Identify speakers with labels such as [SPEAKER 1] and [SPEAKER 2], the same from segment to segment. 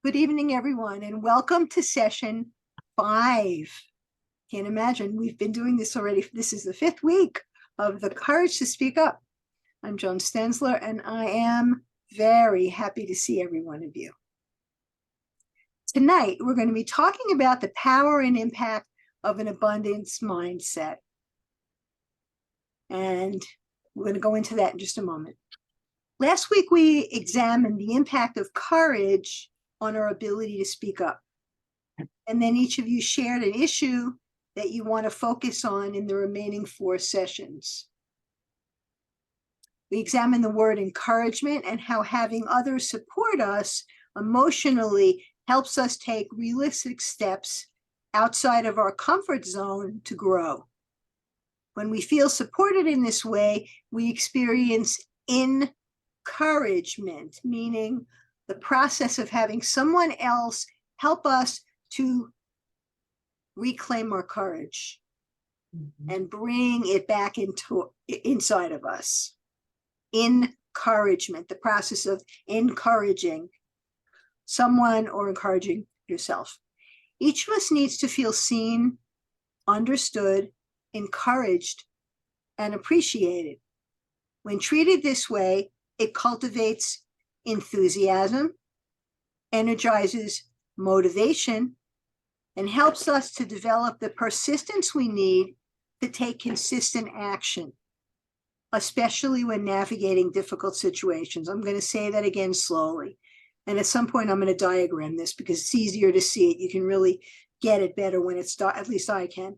[SPEAKER 1] Good evening, everyone, and welcome to session 5. Can't imagine, we've been doing this already. This is the 5th week of the Courage to Speak Up. I'm Joan Stensler, and I am very happy to see every one of you. Tonight, we're going to be talking about the power and impact of an abundance mindset. And we're going to go into that in just a moment. Last week, we examined the impact of courage on our ability to speak up. And then each of you shared an issue that you want to focus on in the remaining 4 sessions. We examined the word encouragement and how having others support us emotionally helps us take realistic steps outside of our comfort zone to grow. When we feel supported in this way, we experience encouragement, meaning the process of having someone else help us to reclaim our courage and bring it back inside of us. Encouragement, the process of encouraging someone or encouraging yourself. Each of us needs to feel seen, understood, encouraged, and appreciated. When treated this way, it cultivates enthusiasm, energizes motivation, and helps us to develop the persistence we need to take consistent action, especially when navigating difficult situations. I'm going to say that again slowly. And at some point, I'm going to diagram this because it's easier to see it. You can really get it better when it's, at least I can.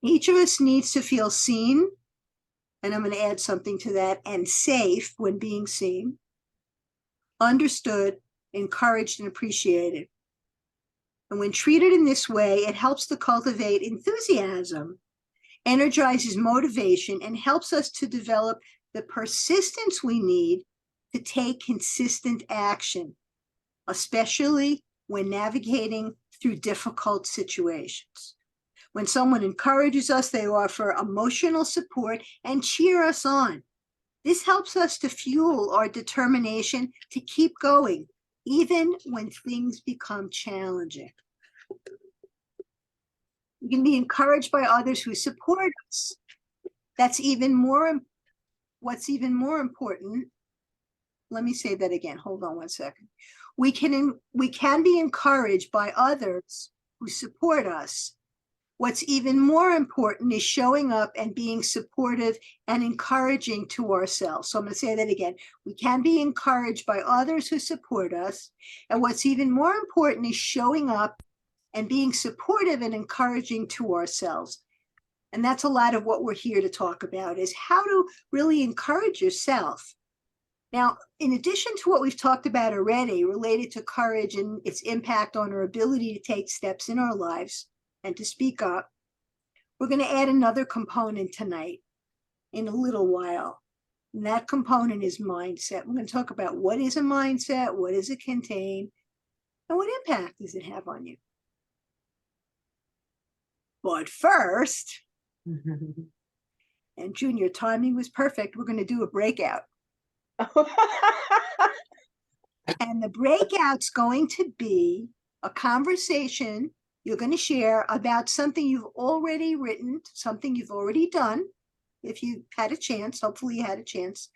[SPEAKER 1] Each of us needs to feel seen, and I'm going to add something to that, and safe when being seen, understood, encouraged, and appreciated. And when treated in this way, it helps to cultivate enthusiasm, energizes motivation, and helps us to develop the persistence we need to take consistent action, especially when navigating through difficult situations. When someone encourages us, they offer emotional support and cheer us on. This helps us to fuel our determination to keep going, even when things become challenging. We can be encouraged by others who support us. What's even more important, let me say that again. Hold on one second. We can be encouraged by others who support us. What's even more important is showing up and being supportive and encouraging to ourselves. So I'm going to say that again. We can be encouraged by others who support us. And what's even more important is showing up and being supportive and encouraging to ourselves. And that's a lot of what we're here to talk about, is how to really encourage yourself. Now, in addition to what we've talked about already related to courage and its impact on our ability to take steps in our lives and to speak up, we're going to add another component tonight in a little while. And that component is mindset. We're going to talk about what is a mindset, what does it contain, and what impact does it have on you. But first, and June, your timing was perfect, we're going to do a breakout. And the breakout's going to be a conversation you're going to share about something you've already written, something you've already done, if you had a chance, hopefully you had a chance,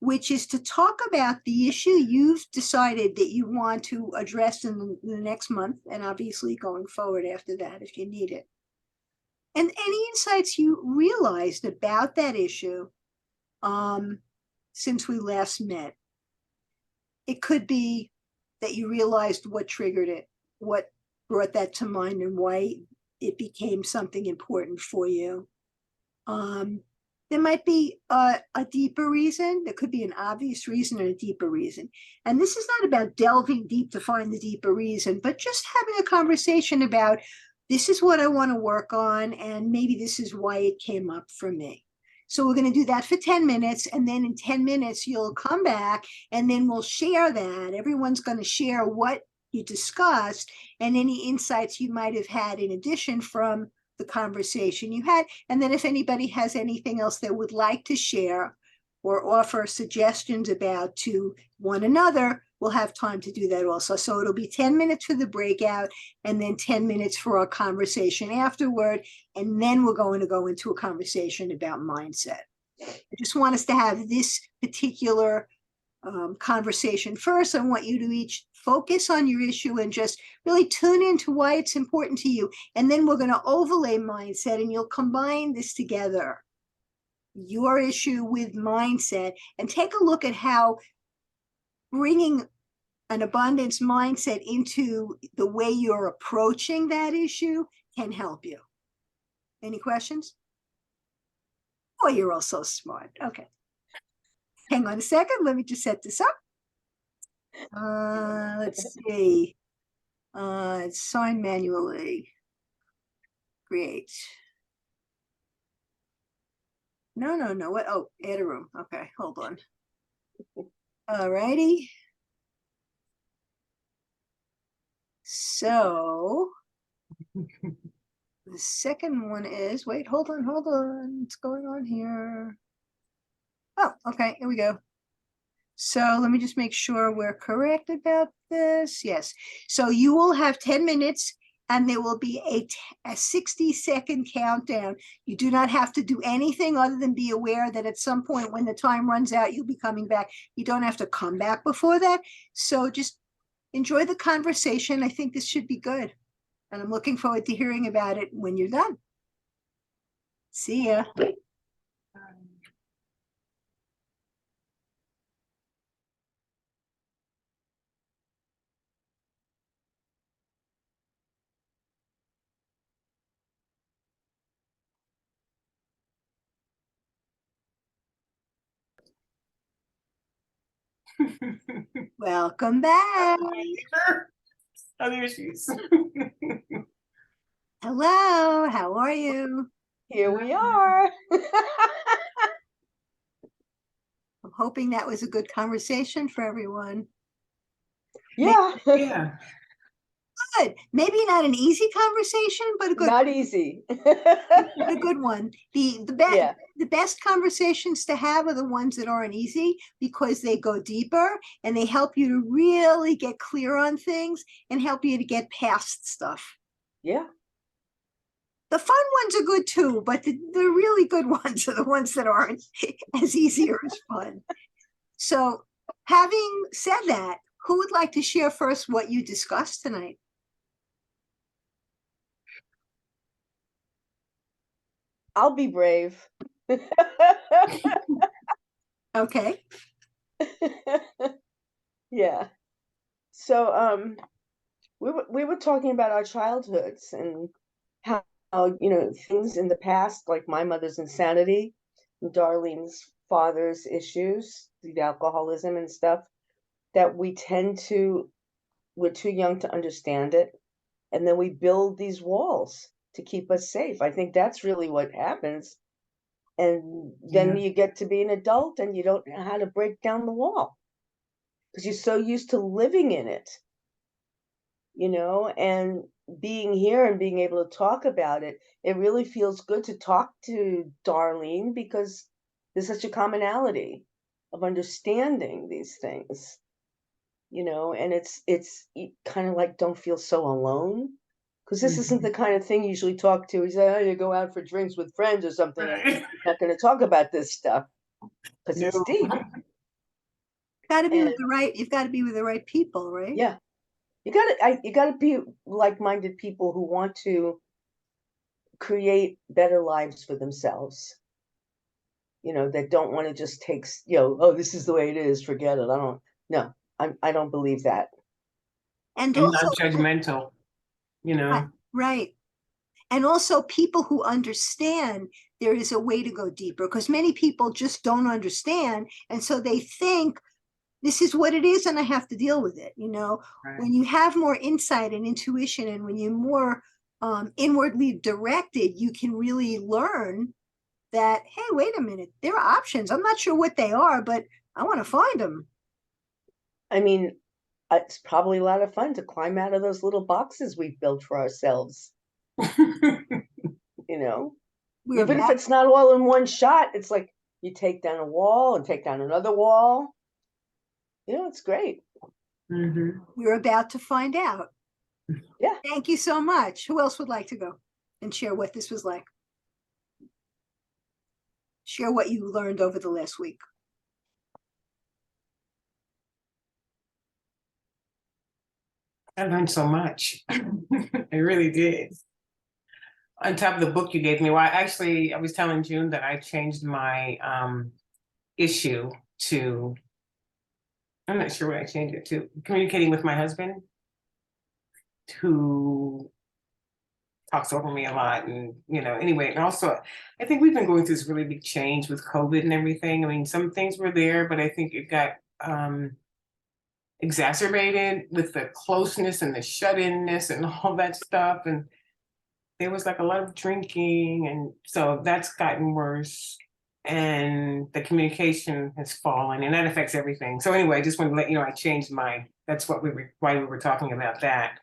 [SPEAKER 1] which is to talk about the issue you've decided that you want to address in the next month, and obviously going forward after that if you need it. And any insights you realized about that issue since we last met. It could be that you realized what triggered it, what brought that to mind, and why it became something important for you. There might be a deeper reason. There could be an obvious reason and a deeper reason. And this is not about delving deep to find the deeper reason, but just having a conversation about, this is what I want to work on, and maybe this is why it came up for me. So we're going to do that for 10 minutes, and then in 10 minutes, you'll come back, and then we'll share that. Everyone's going to share what you discussed and any insights you might have had in addition from the conversation you had. And then if anybody has anything else they would like to share, or offer suggestions about to one another, we'll have time to do that also. So it'll be 10 minutes for the breakout and then 10 minutes for our conversation afterward. And then we're going to go into a conversation about mindset. I just want us to have this particular conversation first. I want you to each focus on your issue and just really tune into why it's important to you. And then we're going to overlay mindset and you'll combine this together, your issue with mindset, and take a look at how bringing an abundance mindset into the way you're approaching that issue can help you. Any questions? Oh, you're all so smart. Okay. Hang on a second. Let me just set this up. Let's see. It's signed manually. Great. No. What? Oh, add a room. Okay, hold on. All righty. So the second one is, wait, hold on. What's going on here? Oh, okay, here we go. So let me just make sure we're correct about this. Yes. So you will have 10 minutes and there will be a 60-second countdown. You do not have to do anything other than be aware that at some point when the time runs out, you'll be coming back. You don't have to come back before that. So just enjoy the conversation. I think this should be good. And I'm looking forward to hearing about it when you're done. See ya. Welcome back.
[SPEAKER 2] Other issues.
[SPEAKER 1] Hello, how are you?
[SPEAKER 3] Here we are.
[SPEAKER 1] I'm hoping that was a good conversation for everyone.
[SPEAKER 3] Yeah.
[SPEAKER 2] Yeah.
[SPEAKER 1] Good. Maybe not an easy conversation, but a good
[SPEAKER 3] Not easy.
[SPEAKER 1] but a good one.
[SPEAKER 3] Yeah.
[SPEAKER 1] The best conversations to have are the ones that aren't easy because they go deeper and they help you to really get clear on things and help you to get past stuff.
[SPEAKER 3] Yeah.
[SPEAKER 1] The fun ones are good too, but the really good ones are the ones that aren't as easy or as fun. So having said that, who would like to share first what you discussed tonight?
[SPEAKER 3] I'll be brave.
[SPEAKER 1] Okay.
[SPEAKER 3] Yeah. So we were talking about our childhoods and how things in the past, like my mother's insanity, Darlene's father's issues, the alcoholism and stuff, that we're too young to understand it. And then we build these walls to keep us safe. I think that's really what happens. And then you get to be an adult and you don't know how to break down the wall because you're so used to living in it, and being here and being able to talk about it. It really feels good to talk to Darlene because there's such a commonality of understanding these things, and it's kind of like don't feel so alone. Because this isn't the kind of thing you usually talk to. You say, oh, you go out for drinks with friends or something. And you're not going to talk about this stuff because it's deep.
[SPEAKER 1] You've got to be with the right people, right?
[SPEAKER 3] Yeah. You got to be like-minded people who want to create better lives for themselves. That don't want to just take, oh, this is the way it is, forget it. I don't believe that.
[SPEAKER 1] And
[SPEAKER 2] And
[SPEAKER 1] also,
[SPEAKER 2] non-judgmental,
[SPEAKER 1] right. And also people who understand there is a way to go deeper because many people just don't understand. And so they think this is what it is and I have to deal with it.
[SPEAKER 2] Right.
[SPEAKER 1] When you have more insight and intuition and when you're more inwardly directed, you can really learn that, hey, wait a minute, there are options. I'm not sure what they are, but I want to find them.
[SPEAKER 3] I mean, it's probably a lot of fun to climb out of those little boxes we've built for ourselves. Even if it's not all in one shot, it's like You take down a wall and take down another wall. It's great.
[SPEAKER 2] Mm-hmm.
[SPEAKER 1] We're about to find out.
[SPEAKER 3] Yeah.
[SPEAKER 1] Thank you so much. Who else would like to go and share what this was like? Share what you learned over the last week.
[SPEAKER 2] I learned so much. I really did. On top of the book you gave me, well, I was telling June that I changed my issue to, I'm not sure what I changed it to, communicating with my husband, who talks over me a lot. And, anyway, and also, I think we've been going through this really big change with COVID and everything. I mean, some things were there, but I think it got exacerbated with the closeness and the shut-inness and all that stuff. And there was like a lot of drinking, and so that's gotten worse, and the communication has fallen, and that affects everything. So anyway, I just wanted to let you know I changed that's why we were talking about that.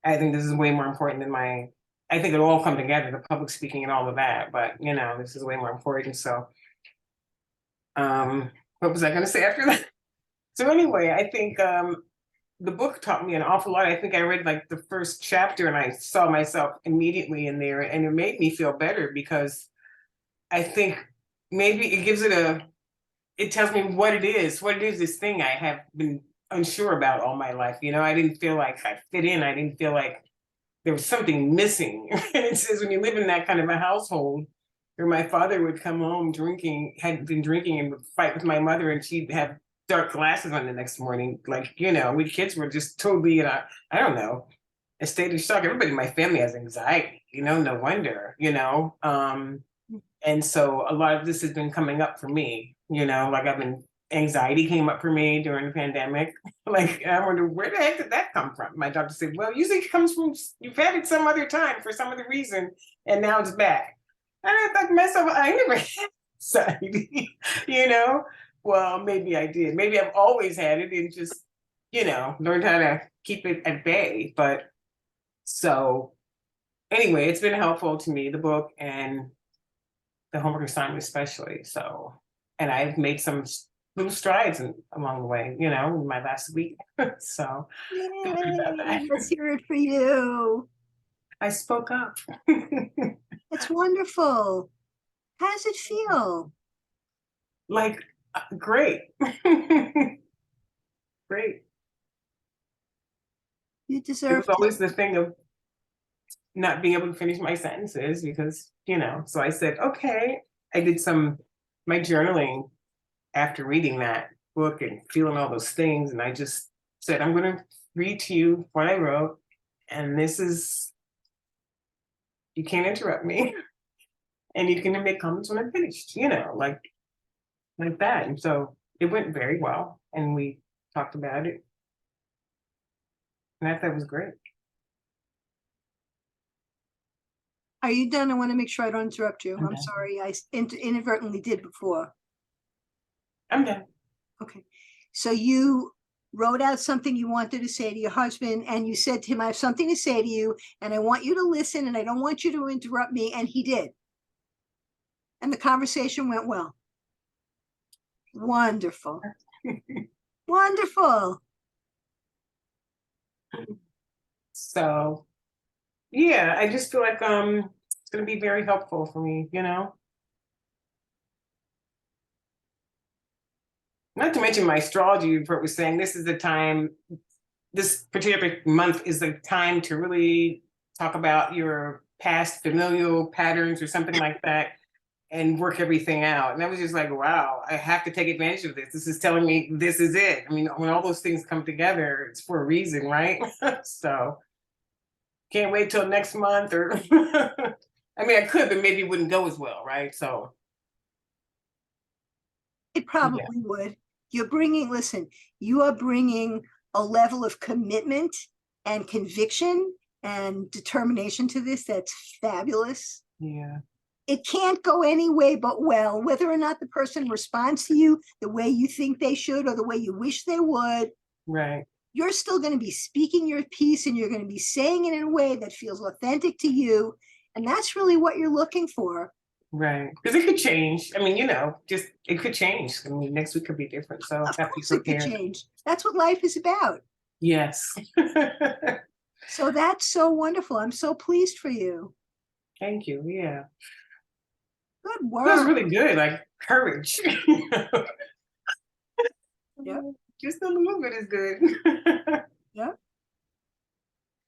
[SPEAKER 2] I think this is way more important than I think it'll all come together, the public speaking and all of that, but this is way more important. So what was I going to say after that? So anyway, I think the book taught me an awful lot. I think I read like the first chapter and I saw myself immediately in there, and it made me feel better, because I think maybe it tells me what it is, this thing I have been unsure about all my life. I didn't feel like I fit in. I didn't feel like there was something missing. And it says when you live in that kind of a household where my father would come home had been drinking and would fight with my mother, and she'd have dark glasses on the next morning. Like, we kids were just totally I don't know, a state of shock. Everybody in my family has anxiety, no wonder, and so a lot of this has been coming up for me, like anxiety came up for me during the pandemic. Like, I wonder, where the heck did that come from? My doctor said, well, usually it comes from, you've had it some other time for some other reason, and now it's back. And I thought to myself, I never had anxiety, Well, maybe I did. Maybe I've always had it and just, learned how to keep it at bay. But so anyway, it's been helpful to me, the book and the homework assignment especially. So, and I've made some little strides along the way, in my last week. So feel good about that.
[SPEAKER 1] Yay, let's hear it for you.
[SPEAKER 2] I spoke up.
[SPEAKER 1] It's wonderful. How does it feel?
[SPEAKER 2] Like, great. Great.
[SPEAKER 1] You
[SPEAKER 2] It
[SPEAKER 1] deserve
[SPEAKER 2] was always the thing of not being able to finish my sentences because, so I said, okay, I did my journaling after reading that book and feeling all those things. And I just said, I'm going to read to you what I wrote. And you can't interrupt me. And you can make comments when I'm finished, like that. And so it went very well. And we talked about it. And I thought it was great.
[SPEAKER 1] Are you done? I want to make sure I don't interrupt you.
[SPEAKER 2] I'm
[SPEAKER 1] I'm
[SPEAKER 2] done.
[SPEAKER 1] sorry. I inadvertently did before.
[SPEAKER 2] I'm done.
[SPEAKER 1] Okay. So you wrote out something you wanted to say to your husband, and you said to him, I have something to say to you, and I want you to listen, and I don't want you to interrupt me. And he did. And the conversation went well. Wonderful. Wonderful.
[SPEAKER 2] So yeah, I just feel like it's going to be very helpful for me, Not to mention my astrology report was saying this particular month is the time to really talk about your past familial patterns or something like that and work everything out. And I was just like, wow, I have to take advantage of this. This is telling me this is it. I mean, when all those things come together, it's for a reason, right? So can't wait till next month or I mean, I could, but maybe it wouldn't go as well, right? So
[SPEAKER 1] it probably would. Listen, you are bringing a level of commitment and conviction and determination to this that's fabulous.
[SPEAKER 2] Yeah.
[SPEAKER 1] It can't go any way but well, whether or not the person responds to you the way you think they should or the way you wish they would.
[SPEAKER 2] Right.
[SPEAKER 1] You're still going to be speaking your piece, and you're going to be saying it in a way that feels authentic to you. And that's really what you're looking for.
[SPEAKER 2] Right. Because it could change. I mean, just it could change. I mean, next week could be different. So
[SPEAKER 1] Of
[SPEAKER 2] have to be
[SPEAKER 1] course it could
[SPEAKER 2] prepared.
[SPEAKER 1] change. That's what life is about.
[SPEAKER 2] Yes.
[SPEAKER 1] So that's so wonderful. I'm so pleased for you.
[SPEAKER 2] Thank you. Yeah.
[SPEAKER 1] Good
[SPEAKER 2] Feels
[SPEAKER 1] work.
[SPEAKER 2] really good, like courage.
[SPEAKER 1] Yep.
[SPEAKER 2] Just a little bit is good.
[SPEAKER 1] Yep.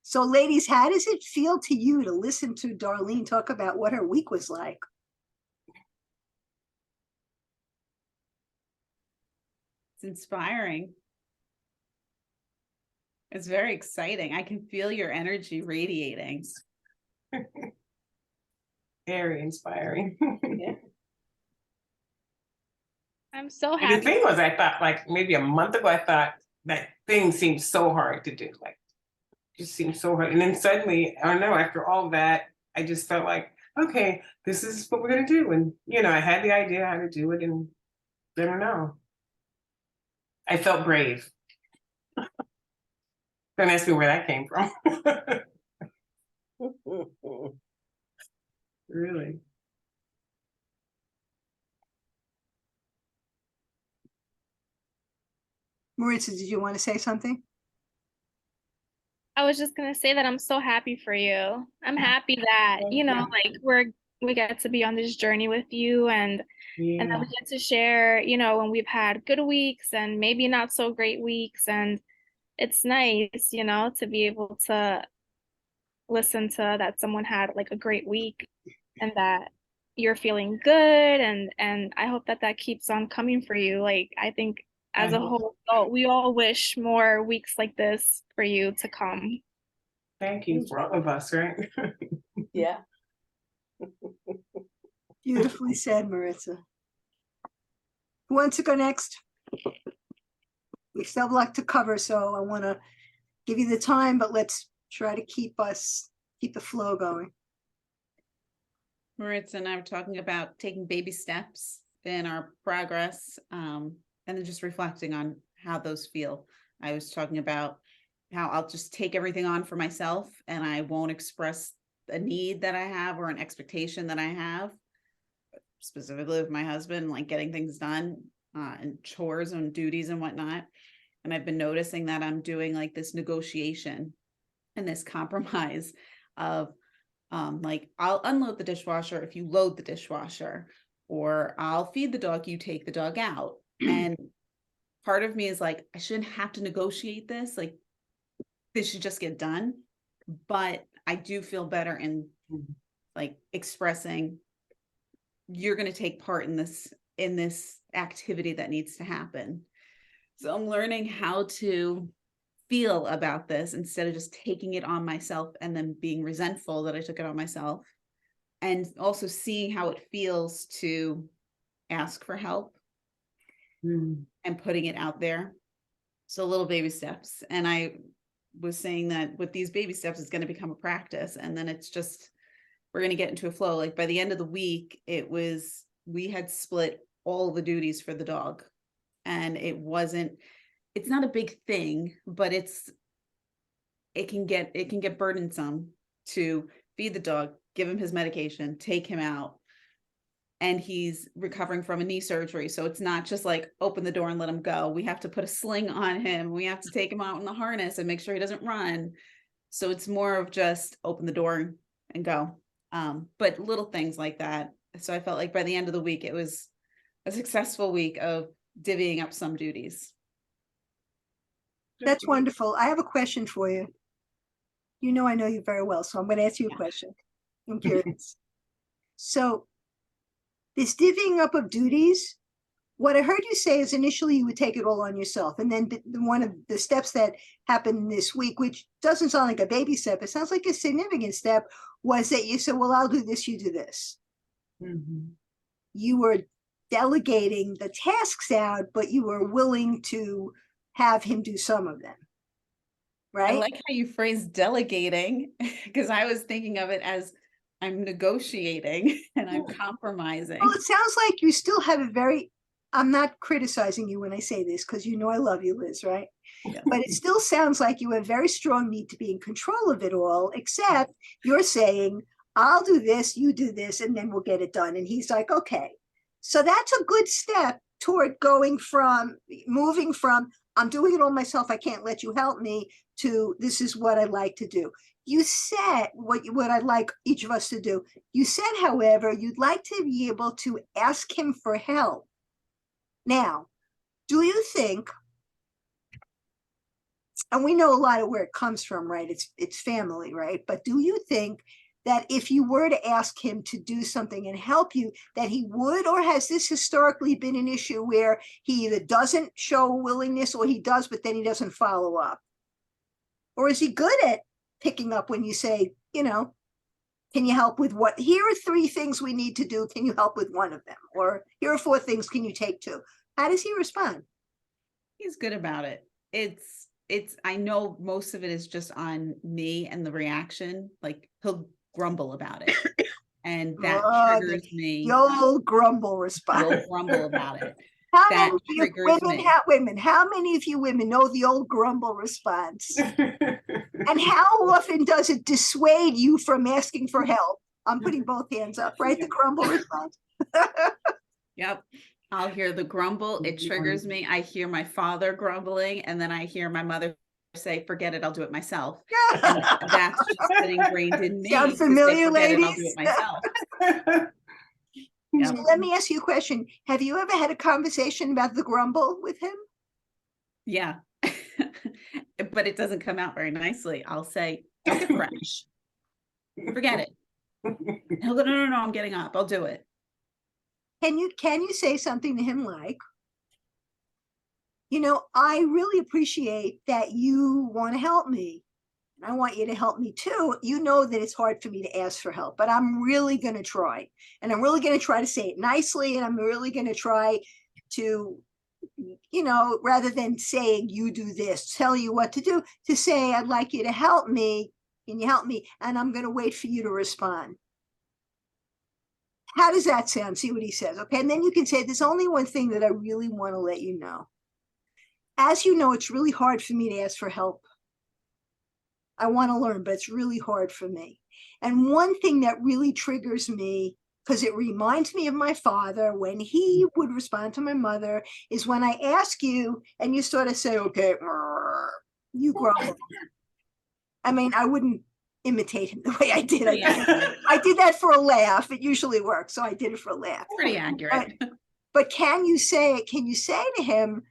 [SPEAKER 1] So ladies, how does it feel to you to listen to Darlene talk about what her week was like?
[SPEAKER 4] It's inspiring. It's very exciting. I can feel your energy radiating.
[SPEAKER 2] Very inspiring.
[SPEAKER 3] Yeah.
[SPEAKER 5] I'm so
[SPEAKER 2] And the
[SPEAKER 5] happy.
[SPEAKER 2] thing was, I thought like maybe a month ago, I thought that thing seemed so hard to do. Like, just seemed so hard. And then suddenly, I don't know, after all that, I just felt like, okay, this is what we're gonna do. And I had the idea how to do it, and I don't know. I felt brave. Don't ask me where that came from. Really.
[SPEAKER 1] Maritza, did you want to say something?
[SPEAKER 5] I was just gonna say that I'm so happy for you. I'm happy that, like we get to be on this journey with you and that
[SPEAKER 2] Yeah.
[SPEAKER 5] we get to share, when we've had good weeks and maybe not so great weeks. And it's nice, to be able to listen to that someone had like a great week and that you're feeling good, and I hope that keeps on coming for you. Like I think as
[SPEAKER 2] I
[SPEAKER 5] a
[SPEAKER 2] hope
[SPEAKER 5] whole, we all wish more weeks like this for you to come.
[SPEAKER 2] Thank you for all of us, right?
[SPEAKER 3] Yeah.
[SPEAKER 1] Beautifully said, Maritza. Who wants to go next? We still have a lot to cover, so I want to give you the time, but let's try to keep the flow going.
[SPEAKER 4] Maritza and I were talking about taking baby steps in our progress, and then just reflecting on how those feel. I was talking about how I'll just take everything on for myself and I won't express a need that I have or an expectation that I have, specifically with my husband, like getting things done and chores and duties and whatnot. And I've been noticing that I'm doing like this negotiation and this compromise of like, I'll unload the dishwasher if you load the dishwasher, or I'll feed the dog, you take the dog out. And part of me is like, I shouldn't have to negotiate this. Like, this should just get done. But I do feel better in like expressing, you're going to take part in this activity that needs to happen. So I'm learning how to feel about this instead of just taking it on myself and then being resentful that I took it on myself, and also seeing how it feels to ask for help and putting it out there. So little baby steps. And I was saying that with these baby steps, it's going to become a practice. And then it's just, we're going to get into a flow. Like by the end of the week, we had split all the duties for the dog, and it's not a big thing, but it can get burdensome to feed the dog, give him his medication, take him out. And he's recovering from a knee surgery. So it's not just like open the door and let him go. We have to put a sling on him. We have to take him out in the harness and make sure he doesn't run. So it's more of just open the door and go. But little things like that. So I felt like by the end of the week, it was a successful week of divvying up some duties.
[SPEAKER 1] That's wonderful. I have a question for you. I know you very well, so I'm going to ask you a question. I'm curious. So this divvying up of duties, what I heard you say is initially you would take it all on yourself. And then one of the steps that happened this week, which doesn't sound like a baby step, it sounds like a significant step, was that you said, well, I'll do this, you do this. You were delegating the tasks out, but you were willing to have him do some of them. Right?
[SPEAKER 4] I like how you phrase delegating, because I was thinking of it as I'm negotiating and I'm compromising.
[SPEAKER 1] Well, it sounds like you still have I'm not criticizing you when I say this, because I love you, Liz, right?
[SPEAKER 4] Yeah.
[SPEAKER 1] But it still sounds like you have very strong need to be in control of it all, except you're saying, I'll do this, you do this, and then we'll get it done. And he's like, okay. So that's a good step toward moving from, I'm doing it all myself, I can't let you help me, to this is what I like to do. You said what I'd like each of us to do. You said, however, you'd like to be able to ask him for help. Now, do you think, and we know a lot of where it comes from, right? It's family, right? But do you think that if you were to ask him to do something and help you, that he would? Or has this historically been an issue where he either doesn't show willingness or he does, but then he doesn't follow up? Or is he good at picking up when you say, can you help with what? Here are 3 things we need to do. Can you help with one of them? Or here are 4 things. Can you take 2? How does he respond?
[SPEAKER 4] He's good about it. I know most of it is just on me and the reaction. Like, he'll grumble about it. And that triggers me.
[SPEAKER 1] The old grumble
[SPEAKER 4] He'll
[SPEAKER 1] response.
[SPEAKER 4] grumble about it.
[SPEAKER 1] How
[SPEAKER 4] That
[SPEAKER 1] many of you
[SPEAKER 4] triggers
[SPEAKER 1] women,
[SPEAKER 4] me.
[SPEAKER 1] how many of you women know the old grumble response? And how often does it dissuade you from asking for help? I'm putting both hands up, right? The grumble response.
[SPEAKER 4] Yep. I'll hear the grumble. It triggers me. I hear my father grumbling, and then I hear my mother say, forget it, I'll do it myself. And that's just ingrained in me.
[SPEAKER 1] Sound familiar,
[SPEAKER 4] forget
[SPEAKER 1] ladies?
[SPEAKER 4] it, I'll do it myself.
[SPEAKER 1] So let me ask you a question. Have you ever had a conversation about the grumble with him?
[SPEAKER 4] Yeah. But it doesn't come out very nicely. I'll say, don't get fresh. Forget it. And he'll go, no, I'm getting up. I'll do it.
[SPEAKER 1] Can you say something to him like, I really appreciate that you want to help me, and I want you to help me too. You know that it's hard for me to ask for help, but I'm really going to try. And I'm really going to try to say it nicely. And I'm really going to try to, rather than saying you do this, tell you what to do, to say, I'd like you to help me. Can you help me? And I'm going to wait for you to respond. How does that sound? See what he says. Okay. And then you can say, there's only one thing that I really want to let you know. As you know, it's really hard for me to ask for help. I want to learn, but it's really hard for me. And one thing that really triggers me, because it reminds me of my father when he would respond to my mother, is when I ask you and you sort of say, okay, you grumble. I mean, I wouldn't imitate him the way I did. I did that for a laugh. It usually works. So I did it for a laugh.
[SPEAKER 4] Pretty accurate.
[SPEAKER 1] But can you say to him,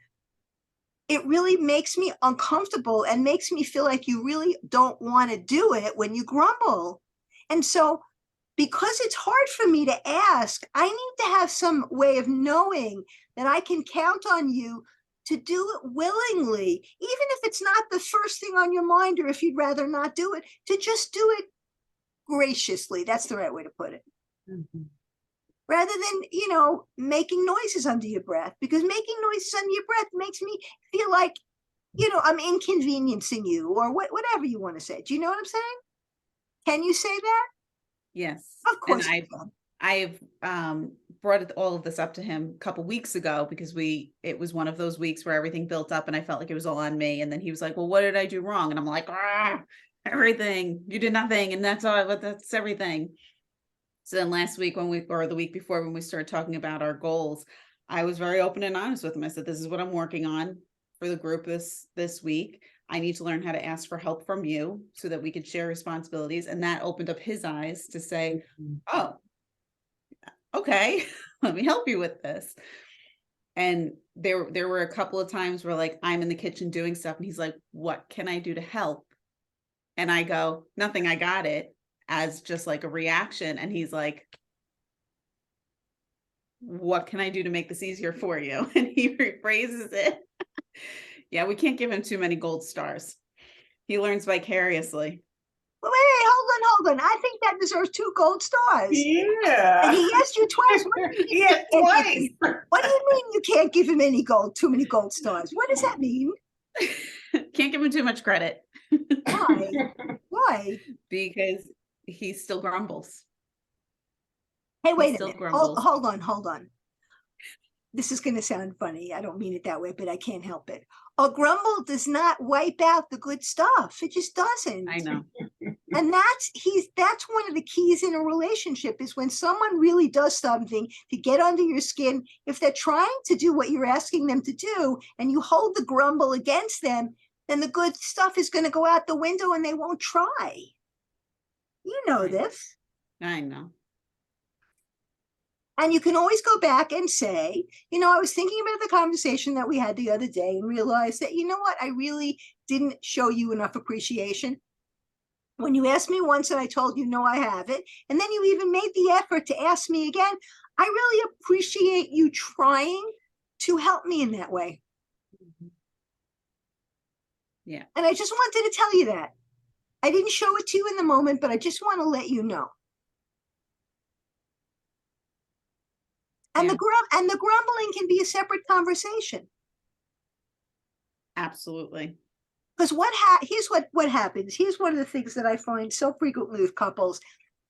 [SPEAKER 1] it really makes me uncomfortable and makes me feel like you really don't want to do it when you grumble. And so because it's hard for me to ask, I need to have some way of knowing that I can count on you to do it willingly, even if it's not the first thing on your mind, or if you'd rather not do it, to just do it graciously. That's the right way to put it.
[SPEAKER 2] Mhm.
[SPEAKER 1] Rather than, making noises under your breath, because making noises under your breath makes me feel like, I'm inconveniencing you, or whatever you want to say. Do you know what I'm saying? Can you say that?
[SPEAKER 4] Yes.
[SPEAKER 1] Of course.
[SPEAKER 4] And I've brought all of this up to him a couple weeks ago, because it was one of those weeks where everything built up and I felt like it was all on me. And then he was like, well, what did I do wrong? And I'm like, everything. You did nothing. And that's everything. So then last week or the week before, when we started talking about our goals, I was very open and honest with him. I said, this is what I'm working on for the group this week. I need to learn how to ask for help from you so that we could share responsibilities. And that opened up his eyes to say, oh, okay, let me help you with this. And there were a couple of times where, like, I'm in the kitchen doing stuff and he's like, what can I do to help? And I go, nothing, I got it, as just like a reaction. And he's like, what can I do to make this easier for you? And he rephrases it. Yeah, we can't give him too many gold stars. He learns vicariously.
[SPEAKER 1] Wait, hold on. I think that deserves 2 gold stars.
[SPEAKER 2] Yeah.
[SPEAKER 1] And he asked you twice.
[SPEAKER 2] Yeah, twice.
[SPEAKER 1] What do you mean you can't give him too many gold stars? What does that mean?
[SPEAKER 4] Can't give him too much credit.
[SPEAKER 1] Why?
[SPEAKER 4] Because he still grumbles.
[SPEAKER 1] Hey, wait a
[SPEAKER 4] still
[SPEAKER 1] minute.
[SPEAKER 4] grumbles.
[SPEAKER 1] Hold on. this is going to sound funny. I don't mean it that way, but I can't help it. A grumble does not wipe out the good stuff. It just doesn't.
[SPEAKER 4] I know.
[SPEAKER 1] And that's one of the keys in a relationship, is when someone really does something to get under your skin. If they're trying to do what you're asking them to do and you hold the grumble against them, then the good stuff is going to go out the window and they won't try. You know
[SPEAKER 4] Right.
[SPEAKER 1] this.
[SPEAKER 4] I know.
[SPEAKER 1] And you can always go back and say, I was thinking about the conversation that we had the other day and realized that, you know what, I really didn't show you enough appreciation. When you asked me once and I told you, no, I haven't, and then you even made the effort to ask me again, I really appreciate you trying to help me in that way.
[SPEAKER 4] Yeah.
[SPEAKER 1] And I just wanted to tell you that. I didn't show it to you in the moment, but I just want to let you know. And
[SPEAKER 4] Yeah.
[SPEAKER 1] the grumbling can be a separate conversation.
[SPEAKER 4] Absolutely.
[SPEAKER 1] Because here's what happens. Here's one of the things that I find so frequently with couples.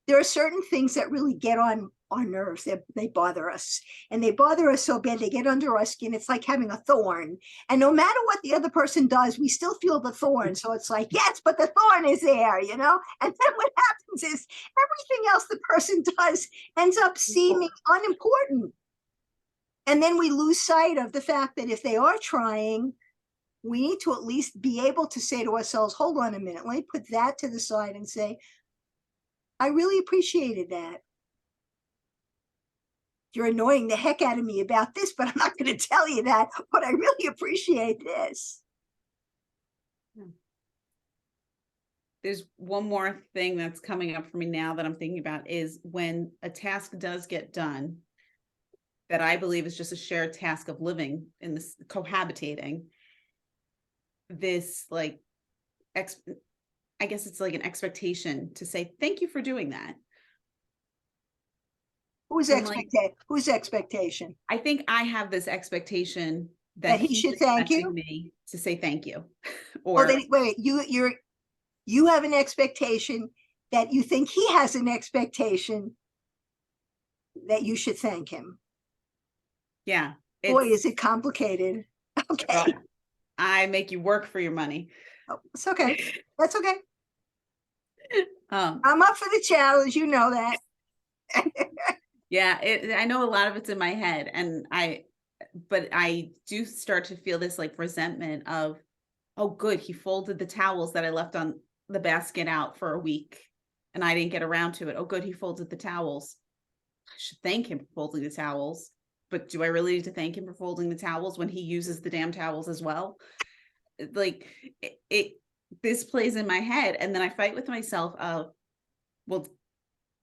[SPEAKER 1] There are certain things that really get on our nerves. They bother us, and they bother us so bad they get under our skin. It's like having a thorn, and no matter what the other person does, we still feel the thorn. So it's like, yes, but the thorn is there, And then what happens is everything else the person does ends up seeming unimportant, and then we lose sight of the fact that if they are trying, we need to at least be able to say to ourselves, hold on a minute, let me put that to the side and say, I really appreciated that. You're annoying the heck out of me about this, but I'm not going to tell you that, but I really appreciate this.
[SPEAKER 4] There's one more thing that's coming up for me now that I'm thinking about, is when a task does get done, that I believe is just a shared task of living in this cohabitating, this I guess it's like an expectation to say, thank you for doing that.
[SPEAKER 1] Whose
[SPEAKER 4] I'm like-
[SPEAKER 1] expectation?
[SPEAKER 4] I think I have this expectation
[SPEAKER 1] That
[SPEAKER 4] that
[SPEAKER 1] he should thank you?
[SPEAKER 4] expecting me to say thank you.
[SPEAKER 1] Or
[SPEAKER 4] Or
[SPEAKER 1] wait, you have an expectation that you think he has an expectation that you should thank him.
[SPEAKER 4] yeah,
[SPEAKER 1] Boy,
[SPEAKER 4] it's,
[SPEAKER 1] is it complicated. Okay.
[SPEAKER 4] I make you work for your money.
[SPEAKER 1] Oh, it's okay. That's okay.
[SPEAKER 4] Um,
[SPEAKER 1] I'm up for the challenge. You know that.
[SPEAKER 4] yeah, I know a lot of it's in my head, but I do start to feel this like resentment of, oh, good, he folded the towels that I left on the basket out for a week and I didn't get around to it. Oh, good, he folded the towels. I should thank him for folding the towels, but do I really need to thank him for folding the towels when he uses the damn towels as well? Like this plays in my head, and then I fight with myself of, well,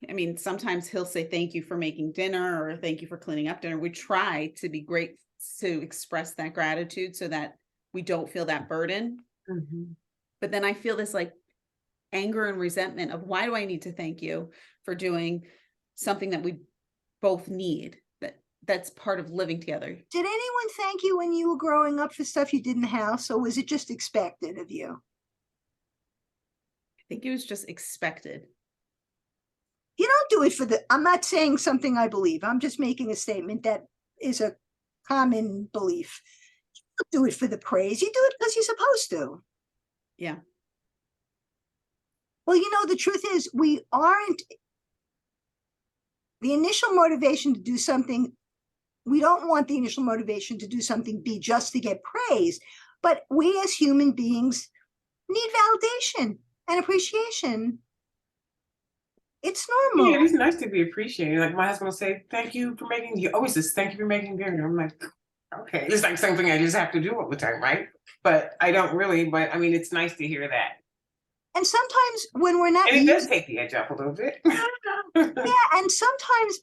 [SPEAKER 4] I mean, sometimes he'll say thank you for making dinner or thank you for cleaning up dinner. We try to be great to express that gratitude so that we don't feel that burden.
[SPEAKER 2] Mhm.
[SPEAKER 4] But then I feel this like anger and resentment of, why do I need to thank you for doing something that we both need? That's part of living together.
[SPEAKER 1] Did anyone thank you when you were growing up for stuff you did in the house, or was it just expected of you?
[SPEAKER 4] I think it was just expected.
[SPEAKER 1] You don't do it for I'm not saying something I believe. I'm just making a statement that is a common belief. You don't do it for the praise. You do it because you're supposed to.
[SPEAKER 4] Yeah.
[SPEAKER 1] Well, the truth is, we aren't. The initial motivation to do something, we don't want the initial motivation to do something be just to get praise, but we as human beings need validation and appreciation. It's normal.
[SPEAKER 2] Yeah, it's nice to be appreciated. Like my husband will say, thank you for making, he always says, thank you for making dinner. I'm like, okay, it's like something I just have to do all the time, right? But I don't really, but I mean, it's nice to hear that.
[SPEAKER 1] And sometimes when we're not
[SPEAKER 2] And it does
[SPEAKER 1] used,
[SPEAKER 2] take the edge off a little bit.
[SPEAKER 1] yeah, and sometimes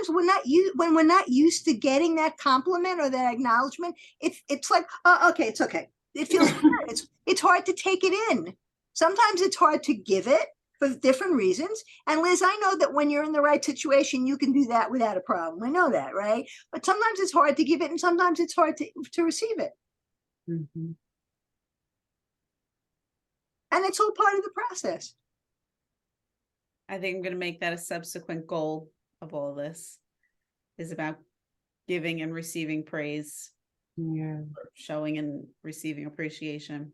[SPEAKER 1] when we're not used to getting that compliment or that acknowledgement, it's like, oh, okay, it's okay. It feels weird. It's hard to take it in. Sometimes it's hard to give it for different reasons. And Liz, I know that when you're in the right situation, you can do that without a problem. I know that, right? But sometimes it's hard to give it, and sometimes it's hard to receive it.
[SPEAKER 2] Mhm.
[SPEAKER 1] And it's all part of the process.
[SPEAKER 4] I think I'm going to make that a subsequent goal of all of this, is about giving and receiving praise,
[SPEAKER 2] Yeah.
[SPEAKER 4] or showing and receiving appreciation.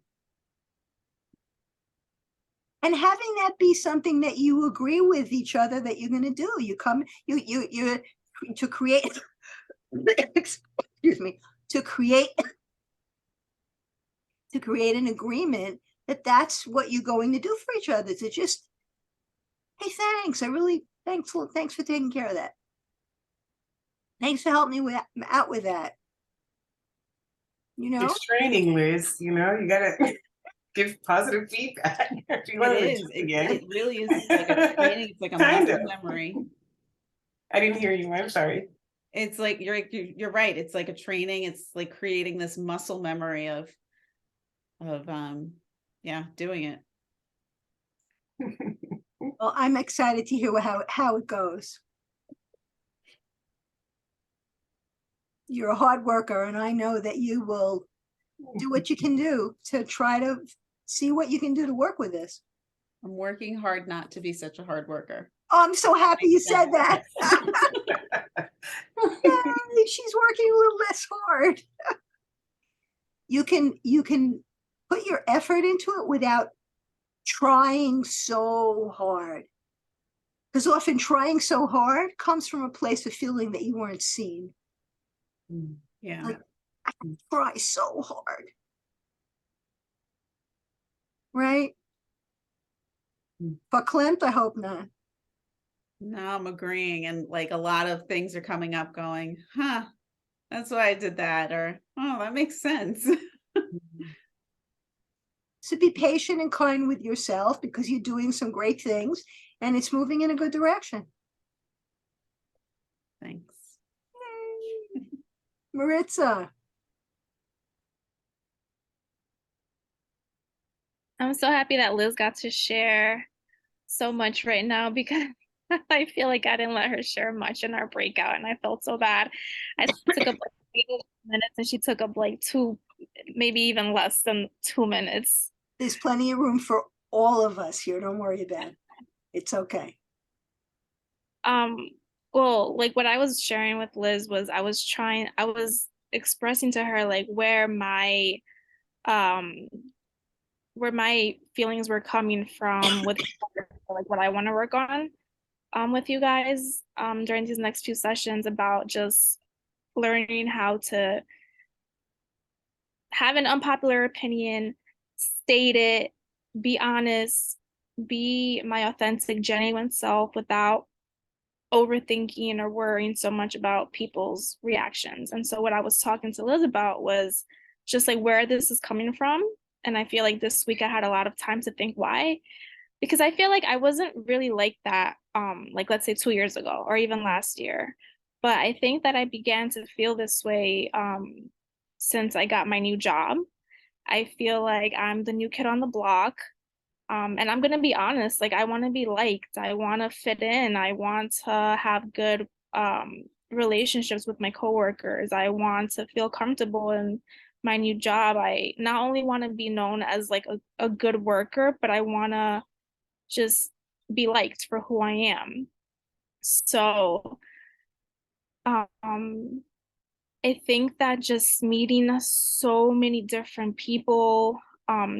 [SPEAKER 1] And having that be something that you agree with each other that you're going to do. You come, you to create, excuse me, to create an agreement that that's what you're going to do for each other. To just, hey, thanks. Thanks for taking care of that. Thanks for helping me out with that. You know,
[SPEAKER 2] It's training, Liz. You know, you gotta give positive feedback. If you want to
[SPEAKER 4] It is. It really is like a training. It's like a
[SPEAKER 2] Kind
[SPEAKER 4] muscle
[SPEAKER 2] of.
[SPEAKER 4] memory.
[SPEAKER 2] I didn't hear you. I'm sorry.
[SPEAKER 4] It's like you're right. It's like a training. It's like creating this muscle memory of yeah, doing it.
[SPEAKER 1] well, I'm excited to hear how it goes. You're a hard worker, and I know that you will do what you can do to try to see what you can do to work with this.
[SPEAKER 4] I'm working hard not to be such a hard worker.
[SPEAKER 1] Oh, I'm so happy you said that. Yay, she's working a little less hard. You can put your effort into it without trying so hard. Because often trying so hard comes from a place of feeling that you weren't seen.
[SPEAKER 4] Yeah.
[SPEAKER 1] Like, I try so hard. Right? But Klimt, I hope not.
[SPEAKER 4] No, I'm agreeing. And like a lot of things are coming up going, huh, that's why I did that. Or, oh, that makes sense.
[SPEAKER 1] So be patient and kind with yourself because you're doing some great things and it's moving in a good direction.
[SPEAKER 4] Thanks.
[SPEAKER 1] Yay. Maritza.
[SPEAKER 5] I'm so happy that Liz got to share so much right now because I feel like I didn't let her share much in our breakout and I felt so bad. I took up like 8 minutes and she took up like 2, maybe even less than 2 minutes.
[SPEAKER 1] There's plenty of room for all of us here. Don't worry about it. It's okay.
[SPEAKER 5] Well, like what I was sharing with Liz was I was expressing to her like where my feelings were coming from with like what I want to work on with you guys during these next few sessions about just learning how to have an unpopular opinion, state it, be honest, be my authentic, genuine self without overthinking or worrying so much about people's reactions. And so what I was talking to Liz about was just like where this is coming from. And I feel like this week I had a lot of time to think why. Because I feel like I wasn't really like that, like let's say 2 years ago or even last year. But I think that I began to feel this way since I got my new job. I feel like I'm the new kid on the block. And I'm gonna be honest, like I want to be liked, I want to fit in, I want to have good relationships with my coworkers, I want to feel comfortable in my new job. I not only want to be known as like a good worker, but I want to just be liked for who I am. So I think that just meeting so many different people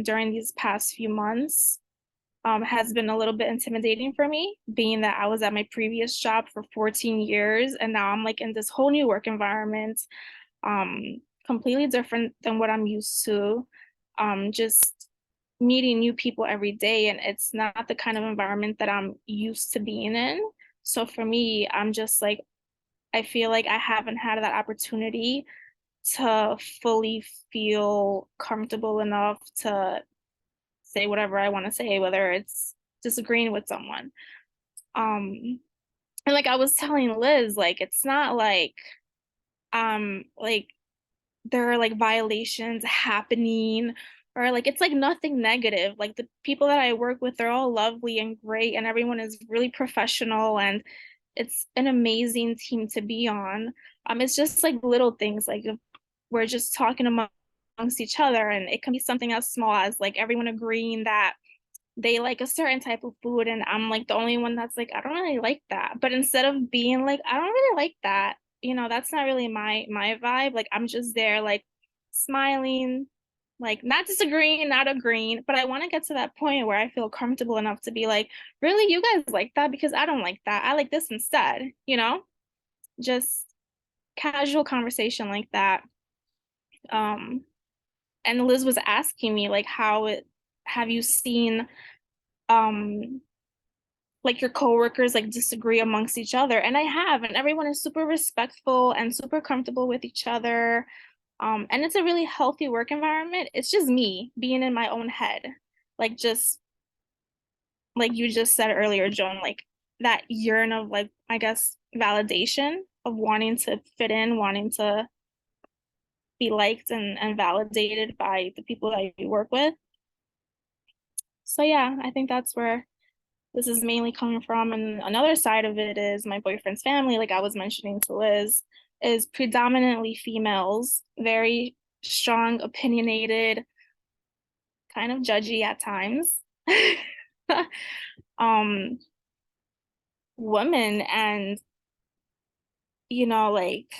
[SPEAKER 5] during these past few months has been a little bit intimidating for me, being that I was at my previous job for 14 years and now I'm like in this whole new work environment, completely different than what I'm used to. Just meeting new people every day, and it's not the kind of environment that I'm used to being in. So for me, I'm just like, I feel like I haven't had that opportunity to fully feel comfortable enough to say whatever I want to say, whether it's disagreeing with someone. And like I was telling Liz, like it's not like there are like violations happening or like it's like nothing negative. Like the people that I work with, they're all lovely and great and everyone is really professional and it's an amazing team to be on. It's just like little things like if we're just talking amongst each other and it can be something as small as like everyone agreeing that they like a certain type of food and I'm like the only one that's like I don't really like that. But instead of being like I don't really like that, that's not really my vibe. Like, I'm just there, like, smiling, like, not disagreeing, not agreeing, but I want to get to that point where I feel comfortable enough to be like, really, you guys like that? Because I don't like that. I like this instead, just casual conversation like that. And Liz was asking me, like, have you seen um like your coworkers like disagree amongst each other? And I have, and everyone is super respectful and super comfortable with each other. And it's a really healthy work environment. It's just me being in my own head, like, just like you just said earlier, Joan, like that yearn of, like, I guess, validation of wanting to fit in, wanting to be liked and validated by the people that you work with. So yeah, I think that's where this is mainly coming from. And another side of it is my boyfriend's family, like I was mentioning to Liz, is predominantly females, very strong, opinionated, kind of judgy at times. um Women. And like,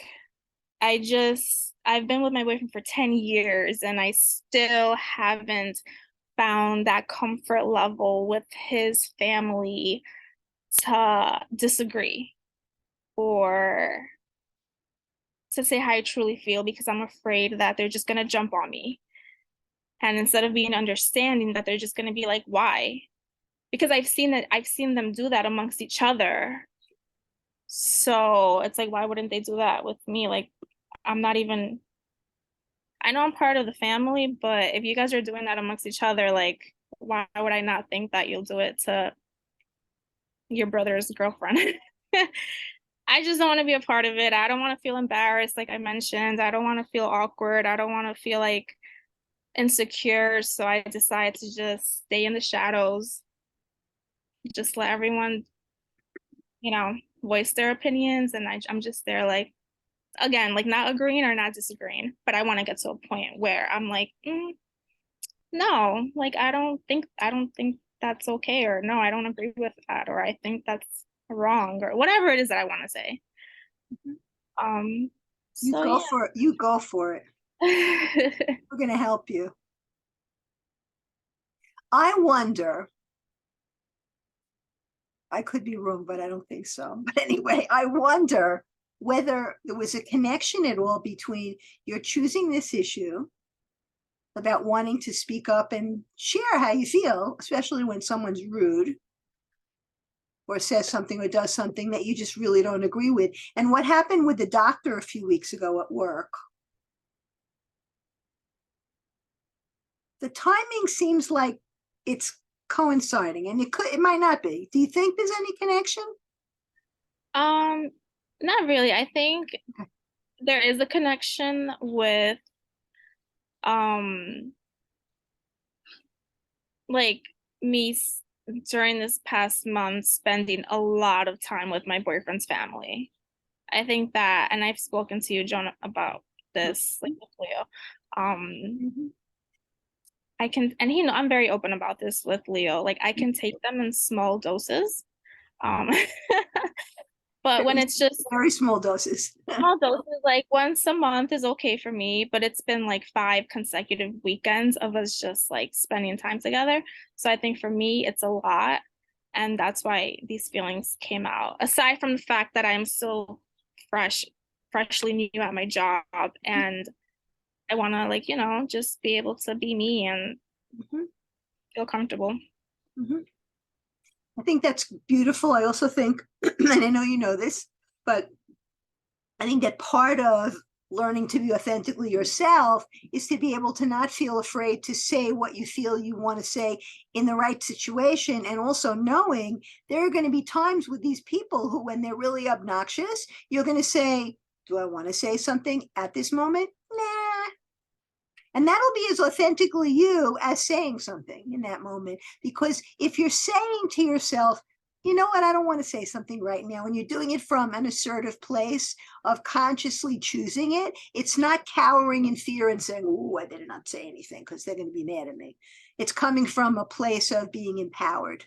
[SPEAKER 5] I've been with my boyfriend for 10 years and I still haven't found that comfort level with his family to disagree or to say how I truly feel, because I'm afraid that they're just going to jump on me. And instead of being understanding, that they're just going to be like, why? Because I've seen them do that amongst each other. So it's like, why wouldn't they do that with me? Like, I'm not even, I know I'm part of the family, but if you guys are doing that amongst each other, like, why would I not think that you'll do it to your brother's girlfriend? I just don't want to be a part of it. I don't want to feel embarrassed, like I mentioned. I don't want to feel awkward. I don't want to feel like insecure. So I decided to just stay in the shadows, just let everyone, voice their opinions. And I'm just there, like, again, like, not agreeing or not disagreeing. But I want to get to a point where I'm like, no, like, I don't think that's okay, or no, I don't agree with that, or I think that's wrong, or whatever it is that I want to say. Um,
[SPEAKER 1] You
[SPEAKER 5] so
[SPEAKER 1] go
[SPEAKER 5] yeah.
[SPEAKER 1] for it. You go for it. We're going to help you. I wonder, I could be wrong, but I don't think so. But anyway, I wonder whether there was a connection at all between your choosing this issue about wanting to speak up and share how you feel, especially when someone's rude or says something or does something that you just really don't agree with, and what happened with the doctor a few weeks ago at work. The timing seems like it's coinciding, and it might not be. Do you think there's any connection?
[SPEAKER 5] Um, Not really. I think there is a connection with um like me during this past month spending a lot of time with my boyfriend's family. I think that, and I've spoken to you, Jonah, about this, like, with Leo. I can, and I'm very open about this with Leo. Like, I can take them in small doses. Um, but when it's just
[SPEAKER 1] Very small doses.
[SPEAKER 5] small doses, like once a month is okay for me, but it's been like 5 consecutive weekends of us just like spending time together. So I think for me, it's a lot. And that's why these feelings came out. Aside from the fact that I'm still freshly new at my job, and I want to, like, just be able to be me and feel comfortable.
[SPEAKER 1] I think that's beautiful. I also think, and I know you know this, but I think that part of learning to be authentically yourself is to be able to not feel afraid to say what you feel you want to say in the right situation. And also knowing there are going to be times with these people who, when they're really obnoxious, you're going to say, do I want to say something at this moment? Nah. And that'll be as authentically you as saying something in that moment. Because if you're saying to yourself, you know what, I don't want to say something right now, and you're doing it from an assertive place of consciously choosing it, it's not cowering in fear and saying, oh, I better not say anything because they're going to be mad at me. It's coming from a place of being empowered.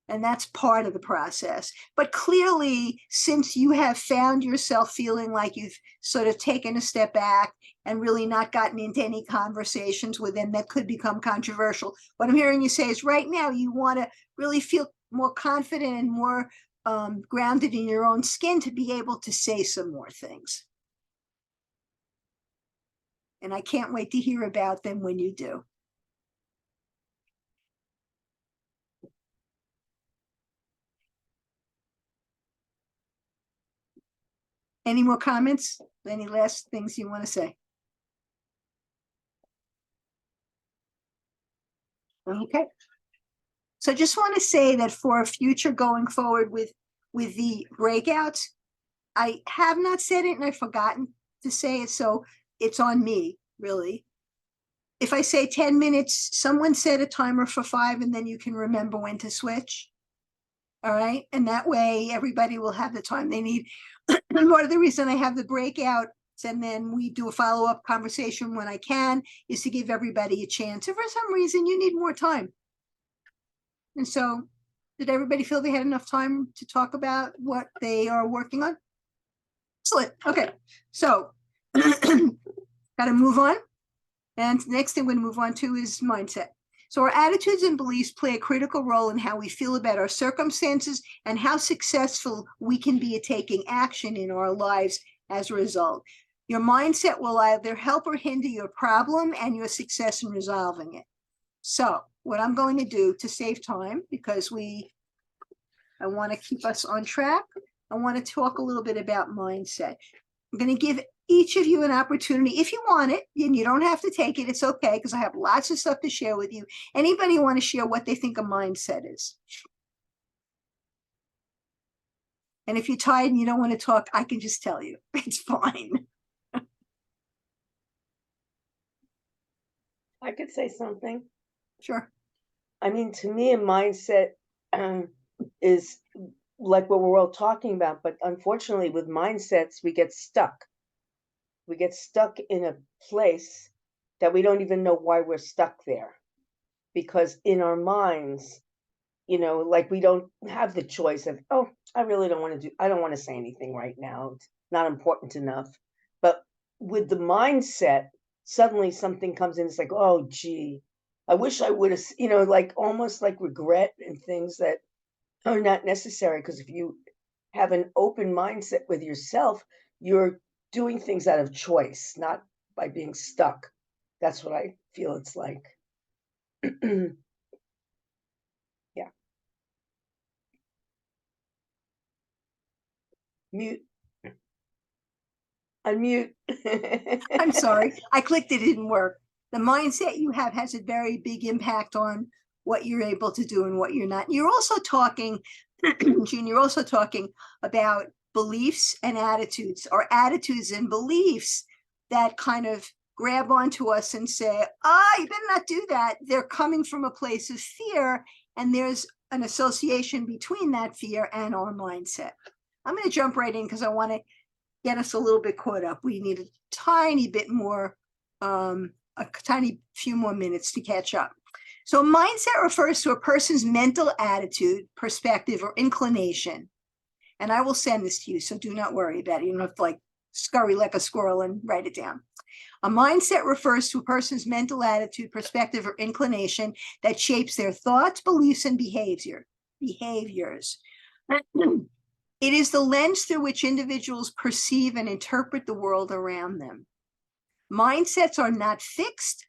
[SPEAKER 1] And that's part of the process. But clearly, since you have found yourself feeling like you've sort of taken a step back and really not gotten into any conversations with them that could become controversial, what I'm hearing you say is right now you want to really feel more confident and more grounded in your own skin to be able to say some more things. And I can't wait to hear about them when you do. Any more comments? Any last things you want to say? Okay. So I just want to say that for a future going forward with the breakouts, I have not said it and I've forgotten to say it, so it's on me, really. If I say 10 minutes, someone set a timer for 5 and then you can remember when to switch. All right. And that way everybody will have the time they need. Part of the reason I have the breakouts and then we do a follow-up conversation when I can is to give everybody a chance. If for some reason you need more time. And so did everybody feel they had enough time to talk about what they are working on? Excellent. Okay. So got to move on. And the next thing we're going to move on to is mindset. So our attitudes and beliefs play a critical role in how we feel about our circumstances and how successful we can be at taking action in our lives as a result. Your mindset will either help or hinder your problem and your success in resolving it. So what I'm going to do to save time, because I want to keep us on track, I want to talk a little bit about mindset. I'm going to give each of you an opportunity, if you want it, and you don't have to take it, it's okay, because I have lots of stuff to share with you. Anybody want to share what they think a mindset is? And if you're tired and you don't want to talk, I can just tell you, it's fine.
[SPEAKER 3] I could say something.
[SPEAKER 1] Sure.
[SPEAKER 3] I mean, to me, a mindset is like what we're all talking about, but unfortunately with mindsets, we get stuck. We get stuck in a place that we don't even know why we're stuck there. Because in our minds, you know, like we don't have the choice of, oh, I really don't want to I don't want to say anything right now. It's not important enough. But with the mindset, suddenly something comes in, it's like, oh, gee, I wish I would have, you know, like almost like regret and things that are not necessary. Because if you have an open mindset with yourself, you're doing things out of choice, not by being stuck. That's what I feel it's like. Yeah. Mute. Unmute.
[SPEAKER 1] I'm sorry. I clicked it didn't work. The mindset you have has a very big impact on what you're able to do and what you're not. You're also talking, Jean, you're also talking about beliefs and attitudes, or attitudes and beliefs that kind of grab onto us and say, you better not do that. They're coming from a place of fear, and there's an association between that fear and our mindset. I'm going to jump right in because I want to get us a little bit caught up. We need a tiny bit more, a tiny few more minutes to catch up. So mindset refers to a person's mental attitude, perspective, or inclination. And I will send this to you, so do not worry about it. You don't have to like scurry like a squirrel and write it down. A mindset refers to a person's mental attitude, perspective, or inclination that shapes their thoughts, beliefs, and behaviors. It is the lens through which individuals perceive and interpret the world around them. Mindsets are not fixed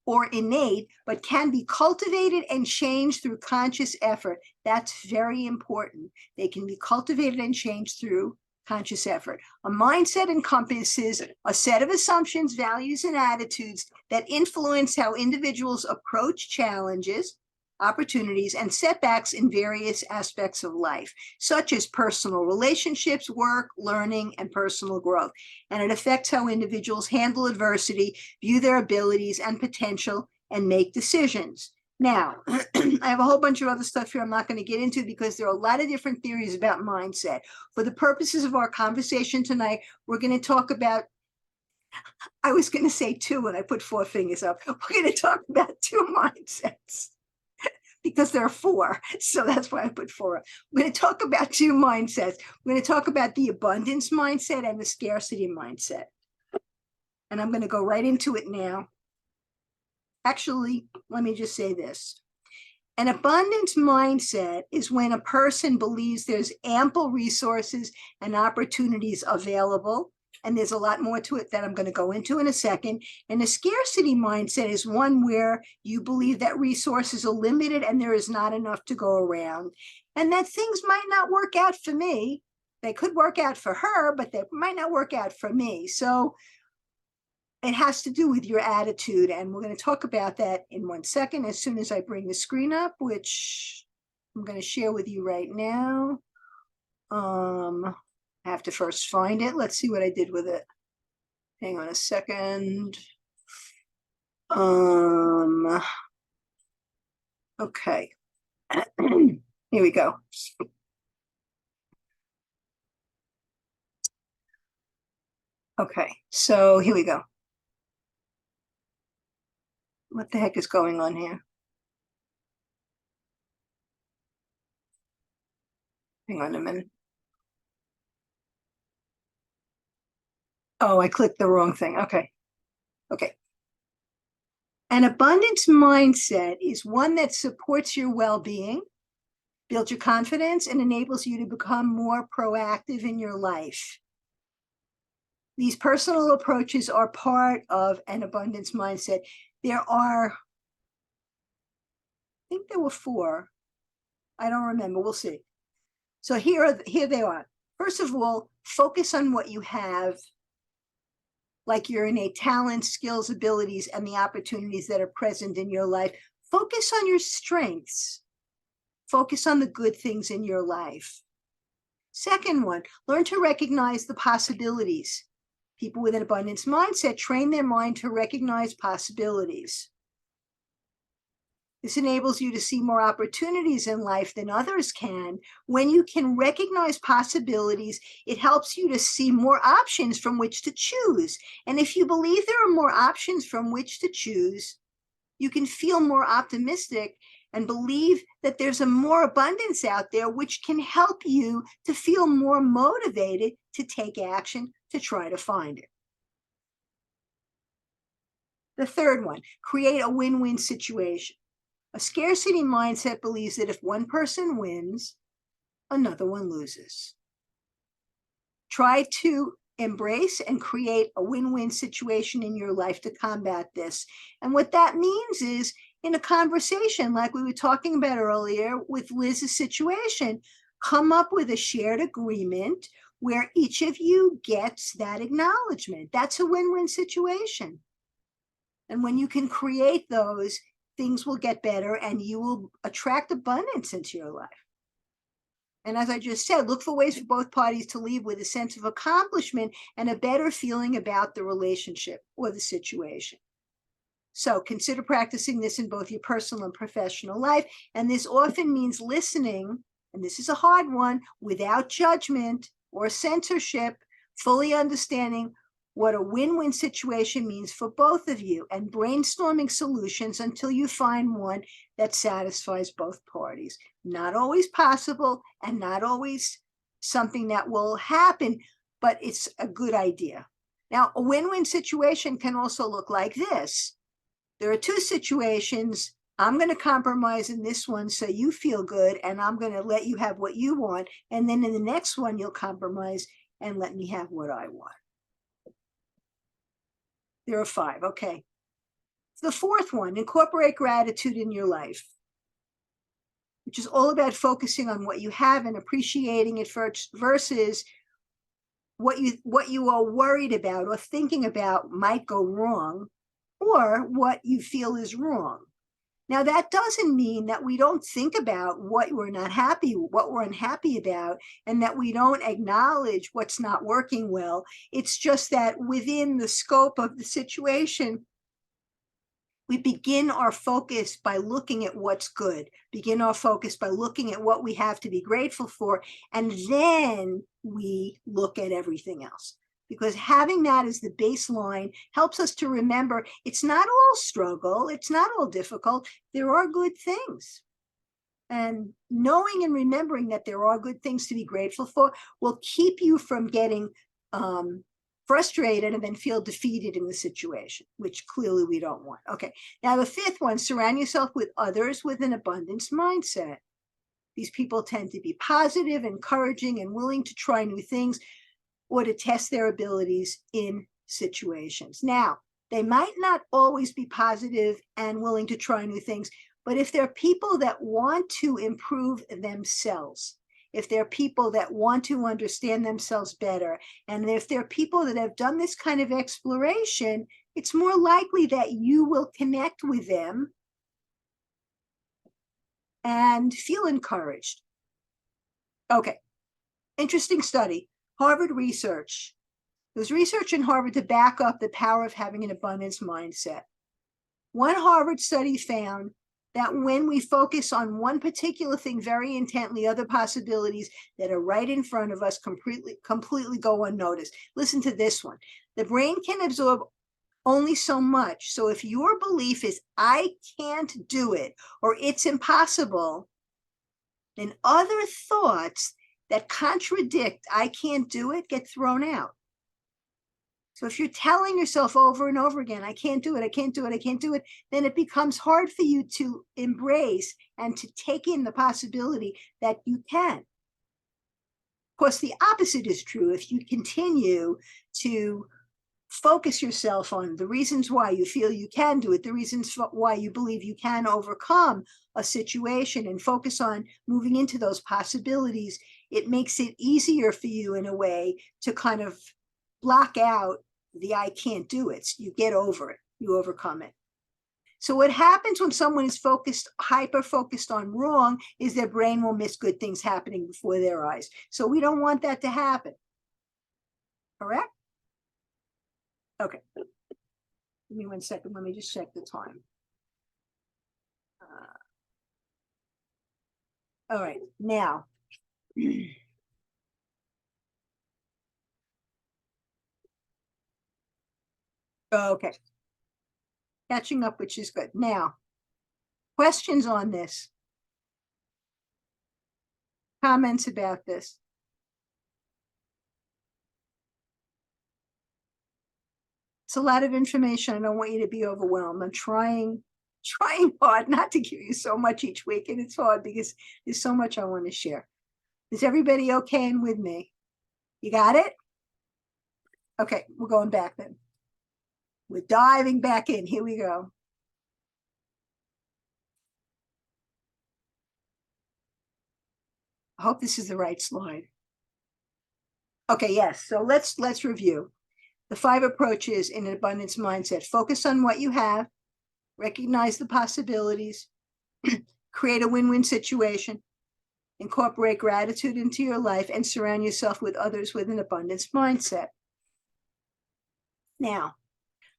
[SPEAKER 1] or innate, but can be cultivated and changed through conscious effort. That's very important. They can be cultivated and changed through conscious effort. A mindset encompasses a set of assumptions, values, and attitudes that influence how individuals approach challenges, opportunities, and setbacks in various aspects of life, such as personal relationships, work, learning, and personal growth. And it affects how individuals handle adversity, view their abilities and potential, and make decisions. Now, I have a whole bunch of other stuff here I'm not going to get into because there are a lot of different theories about mindset. For the purposes of our conversation tonight, we're going to talk about, I was going to say 2 and I put 4 fingers up. We're going to talk about 2 mindsets because there are four. So that's why I put four. We're going to talk about two mindsets. We're going to talk about the abundance mindset and the scarcity mindset. And I'm going to go right into it now. Actually, let me just say this. An abundance mindset is when a person believes there's ample resources and opportunities available. And there's a lot more to it that I'm going to go into in a second. And a scarcity mindset is one where you believe that resources are limited and there is not enough to go around. And that things might not work out for me. They could work out for her, but they might not work out for me. So it has to do with your attitude. And we're going to talk about that in 1 second as soon as I bring the screen up, which I'm going to share with you right now. I have to first find it. Let's see what I did with it. Hang on a second. Okay. Here we go. Okay, so here we go. What the heck is going on here? Hang on a minute. Oh, I clicked the wrong thing. Okay. Okay. An abundance mindset is one that supports your well-being, builds your confidence, and enables you to become more proactive in your life. These personal approaches are part of an abundance mindset. There are, I think there were 4. I don't remember. We'll see. So here they are. First of all, focus on what you have, like your innate talents, skills, abilities, and the opportunities that are present in your life. Focus on your strengths. Focus on the good things in your life. Second one, learn to recognize the possibilities. People with an abundance mindset train their mind to recognize possibilities. This enables you to see more opportunities in life than others can. When you can recognize possibilities, it helps you to see more options from which to choose. And if you believe there are more options from which to choose, you can feel more optimistic and believe that there's a more abundance out there, which can help you to feel more motivated to take action to try to find it. The third one, create a win-win situation. A scarcity mindset believes that if one person wins, another one loses. Try to embrace and create a win-win situation in your life to combat this. And what that means is, in a conversation like we were talking about earlier with Liz's situation, come up with a shared agreement where each of you gets that acknowledgement. That's a win-win situation. And when you can create those, things will get better and you will attract abundance into your life. And as I just said, look for ways for both parties to leave with a sense of accomplishment and a better feeling about the relationship or the situation. So consider practicing this in both your personal and professional life. And this often means listening, and this is a hard one, without judgment or censorship, fully understanding what a win-win situation means for both of you, and brainstorming solutions until you find one that satisfies both parties. Not always possible and not always something that will happen, but it's a good idea. Now, a win-win situation can also look like this. There are 2 situations. I'm going to compromise in this one so you feel good, and I'm going to let you have what you want. And then in the next one, you'll compromise and let me have what I want. There are 5. Okay. The fourth one, incorporate gratitude in your life, which is all about focusing on what you have and appreciating it versus what you are worried about or thinking about might go wrong, or what you feel is wrong. Now, that doesn't mean that we don't think about what we're unhappy about, and that we don't acknowledge what's not working well. It's just that within the scope of the situation, we begin our focus by looking at what's good, begin our focus by looking at what we have to be grateful for, and then we look at everything else. Because having that as the baseline helps us to remember it's not all struggle, it's not all difficult. There are good things. And knowing and remembering that there are good things to be grateful for will keep you from getting frustrated and then feel defeated in the situation, which clearly we don't want. Okay, now the fifth one, surround yourself with others with an abundance mindset. These people tend to be positive, encouraging, and willing to try new things or to test their abilities in situations. Now, they might not always be positive and willing to try new things, but if they're people that want to improve themselves, if they're people that want to understand themselves better, and if they're people that have done this kind of exploration, it's more likely that you will connect with them and feel encouraged. Okay, interesting study, Harvard research. There's research in Harvard to back up the power of having an abundance mindset. One Harvard study found that when we focus on one particular thing very intently, other possibilities that are right in front of us completely go unnoticed. Listen to this one. The brain can absorb only so much. So if your belief is, I can't do it, or it's impossible, then other thoughts that contradict, I can't do it, get thrown out. So if you're telling yourself over and over again, I can't do it, I can't do it, I can't do it, then it becomes hard for you to embrace and to take in the possibility that you can. Of course, the opposite is true. If you continue to focus yourself on the reasons why you feel you can do it, the reasons why you believe you can overcome a situation, and focus on moving into those possibilities, it makes it easier for you in a way to kind of block out the I can't do it. You get over it, you overcome it. So what happens when someone is hyper focused on wrong is their brain will miss good things happening before their eyes. So we don't want that to happen. Correct? Okay. Give me 1 second. Let me just check the time. All right. Now, okay. Catching up, which is good. Now, questions on this? Comments about this? It's a lot of information. I don't want you to be overwhelmed. I'm trying hard not to give you so much each week, and it's hard because there's so much I want to share. Is everybody okay and with me? You got it? Okay, we're going back then. We're diving back in. Here we go. I hope this is the right slide. Okay, yes. So let's review. The 5 approaches in an abundance mindset. Focus on what you have, recognize the possibilities, create a win-win situation, incorporate gratitude into your life, and surround yourself with others with an abundance mindset. Now,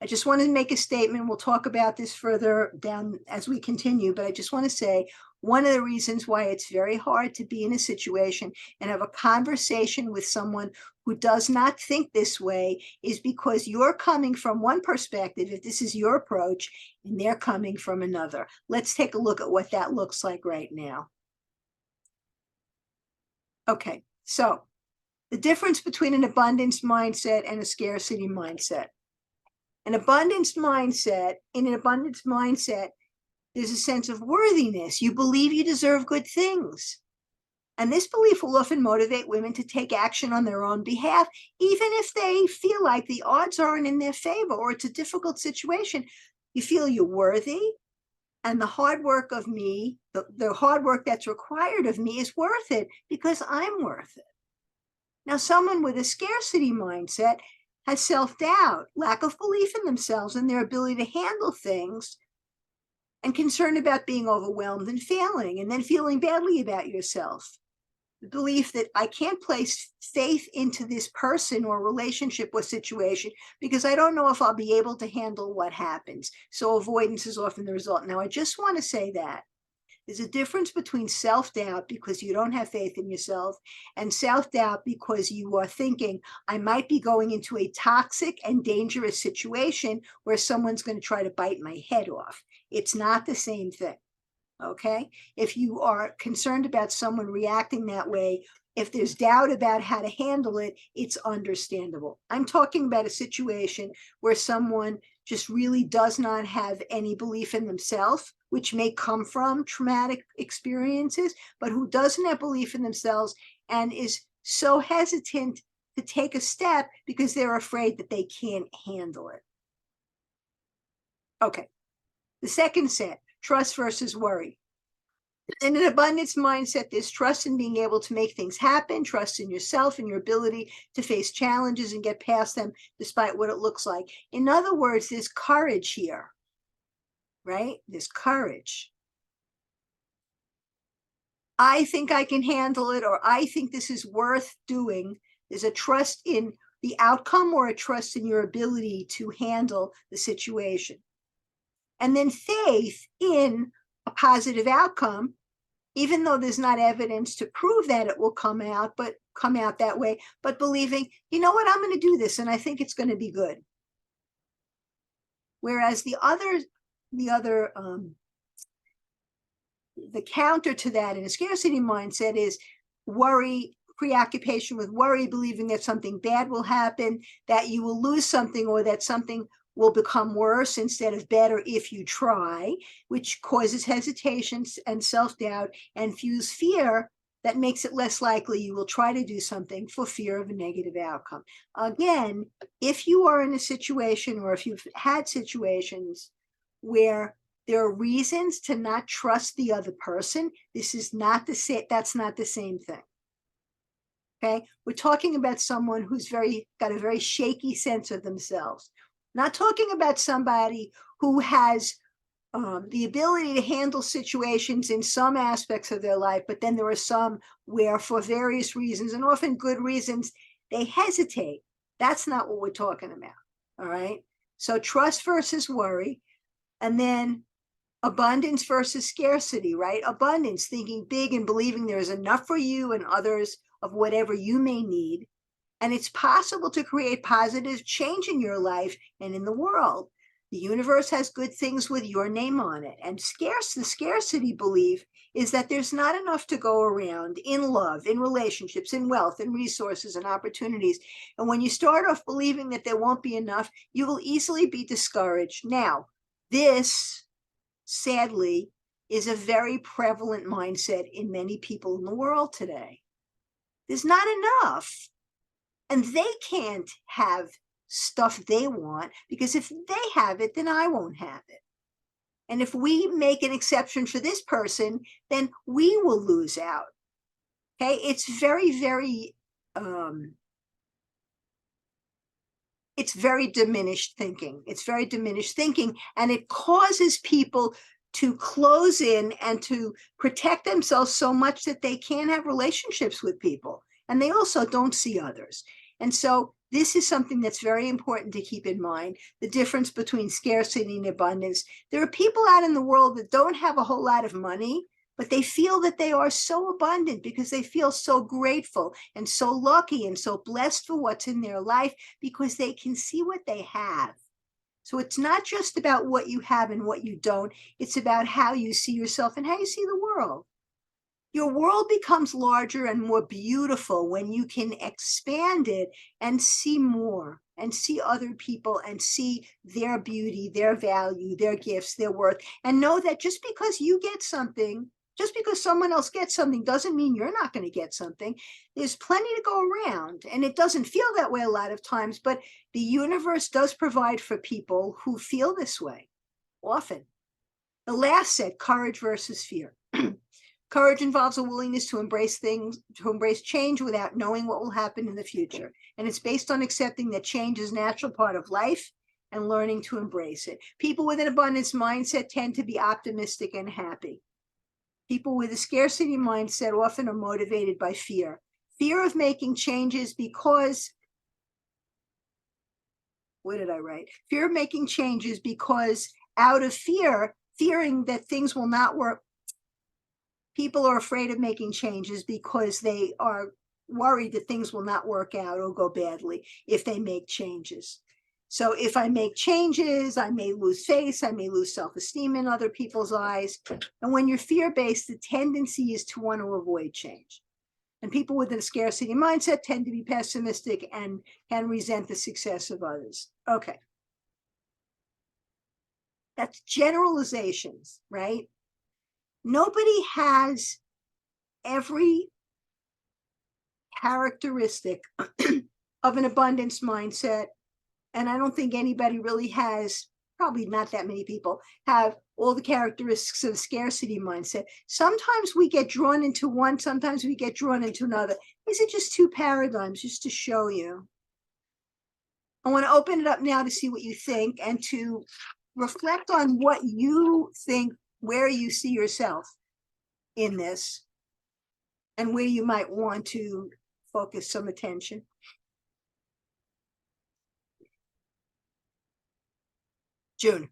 [SPEAKER 1] I just want to make a statement. We'll talk about this further down as we continue, but I just want to say one of the reasons why it's very hard to be in a situation and have a conversation with someone who does not think this way is because you're coming from one perspective, if this is your approach, and they're coming from another. Let's take a look at what that looks like right now. Okay, so the difference between an abundance mindset and a scarcity mindset. In an abundance mindset, there's a sense of worthiness. You believe you deserve good things. And this belief will often motivate women to take action on their own behalf, even if they feel like the odds aren't in their favor or it's a difficult situation. You feel you're worthy, and the hard work of me, the hard work that's required of me is worth it because I'm worth it. Now, someone with a scarcity mindset has self-doubt, lack of belief in themselves and their ability to handle things, and concern about being overwhelmed and failing, and then feeling badly about yourself. The belief that I can't place faith into this person or relationship or situation because I don't know if I'll be able to handle what happens. So avoidance is often the result. Now, I just want to say that there's a difference between self-doubt because you don't have faith in yourself and self-doubt because you are thinking, I might be going into a toxic and dangerous situation where someone's going to try to bite my head off. It's not the same thing. Okay. If you are concerned about someone reacting that way, if there's doubt about how to handle it, it's understandable. I'm talking about a situation where someone just really does not have any belief in themselves, which may come from traumatic experiences, but who doesn't have belief in themselves and is so hesitant to take a step because they're afraid that they can't handle it. Okay. The second set, trust versus worry. In an abundance mindset, there's trust in being able to make things happen, trust in yourself and your ability to face challenges and get past them despite what it looks like. In other words, there's courage here, right? There's courage. I think I can handle it, or I think this is worth doing. There's a trust in the outcome or a trust in your ability to handle the situation. And then faith in a positive outcome, even though there's not evidence to prove that it will come out that way, but believing, you know what, I'm going to do this and I think it's going to be good. Whereas the counter to that in a scarcity mindset is worry, preoccupation with worry, believing that something bad will happen, that you will lose something, or that something will become worse instead of better if you try, which causes hesitation and self-doubt and fuels fear that makes it less likely you will try to do something for fear of a negative outcome. Again, if you are in a situation, or if you've had situations where there are reasons to not trust the other person, this is not the same, that's not the same thing. Okay, we're talking about someone who's got a very shaky sense of themselves. Not talking about somebody who has the ability to handle situations in some aspects of their life, but then there are some where, for various reasons, and often good reasons, they hesitate. That's not what we're talking about. All right. So trust versus worry, and then abundance versus scarcity, right? Abundance, thinking big and believing there is enough for you and others of whatever you may need. And it's possible to create positive change in your life and in the world. The universe has good things with your name on it. And the scarcity belief is that there's not enough to go around in love, in relationships, in wealth, in resources and opportunities. And when you start off believing that there won't be enough, you will easily be discouraged. Now, this, sadly, is a very prevalent mindset in many people in the world today. There's not enough. And they can't have stuff they want, because if they have it, then I won't have it. And if we make an exception for this person, then we will lose out. Okay, it's very, very, it's very diminished thinking. It's very diminished thinking, and it causes people to close in and to protect themselves so much that they can't have relationships with people. And they also don't see others. And so this is something that's very important to keep in mind, the difference between scarcity and abundance. There are people out in the world that don't have a whole lot of money, but they feel that they are so abundant because they feel so grateful and so lucky and so blessed for what's in their life, because they can see what they have. So it's not just about what you have and what you don't. It's about how you see yourself and how you see the world. Your world becomes larger and more beautiful when you can expand it and see more, and see other people and see their beauty, their value, their gifts, their worth, and know that just because you get something, just because someone else gets something, doesn't mean you're not going to get something. There's plenty to go around, and it doesn't feel that way a lot of times, but the universe does provide for people who feel this way often. The last set, courage versus fear. Courage involves a willingness to embrace change without knowing what will happen in the future. And it's based on accepting that change is a natural part of life and learning to embrace it. People with an abundance mindset tend to be optimistic and happy. People with a scarcity mindset often are motivated by fear. Fear of making changes because, what did I write? Fear of making changes because out of fearing that things will not work. People are afraid of making changes because they are worried that things will not work out or go badly if they make changes. So if I make changes, I may lose face, I may lose self-esteem in other people's eyes. And when you're fear-based, the tendency is to want to avoid change. And people with a scarcity mindset tend to be pessimistic and can resent the success of others. Okay. That's generalizations, right? Nobody has every characteristic of an abundance mindset. And I don't think anybody really has, probably not that many people, have all the characteristics of a scarcity mindset. Sometimes we get drawn into one, sometimes we get drawn into another. These are just two paradigms, just to show you. I want to open it up now to see what you think and to reflect on what you think, where you see yourself in this, and where you might want to focus some attention. June.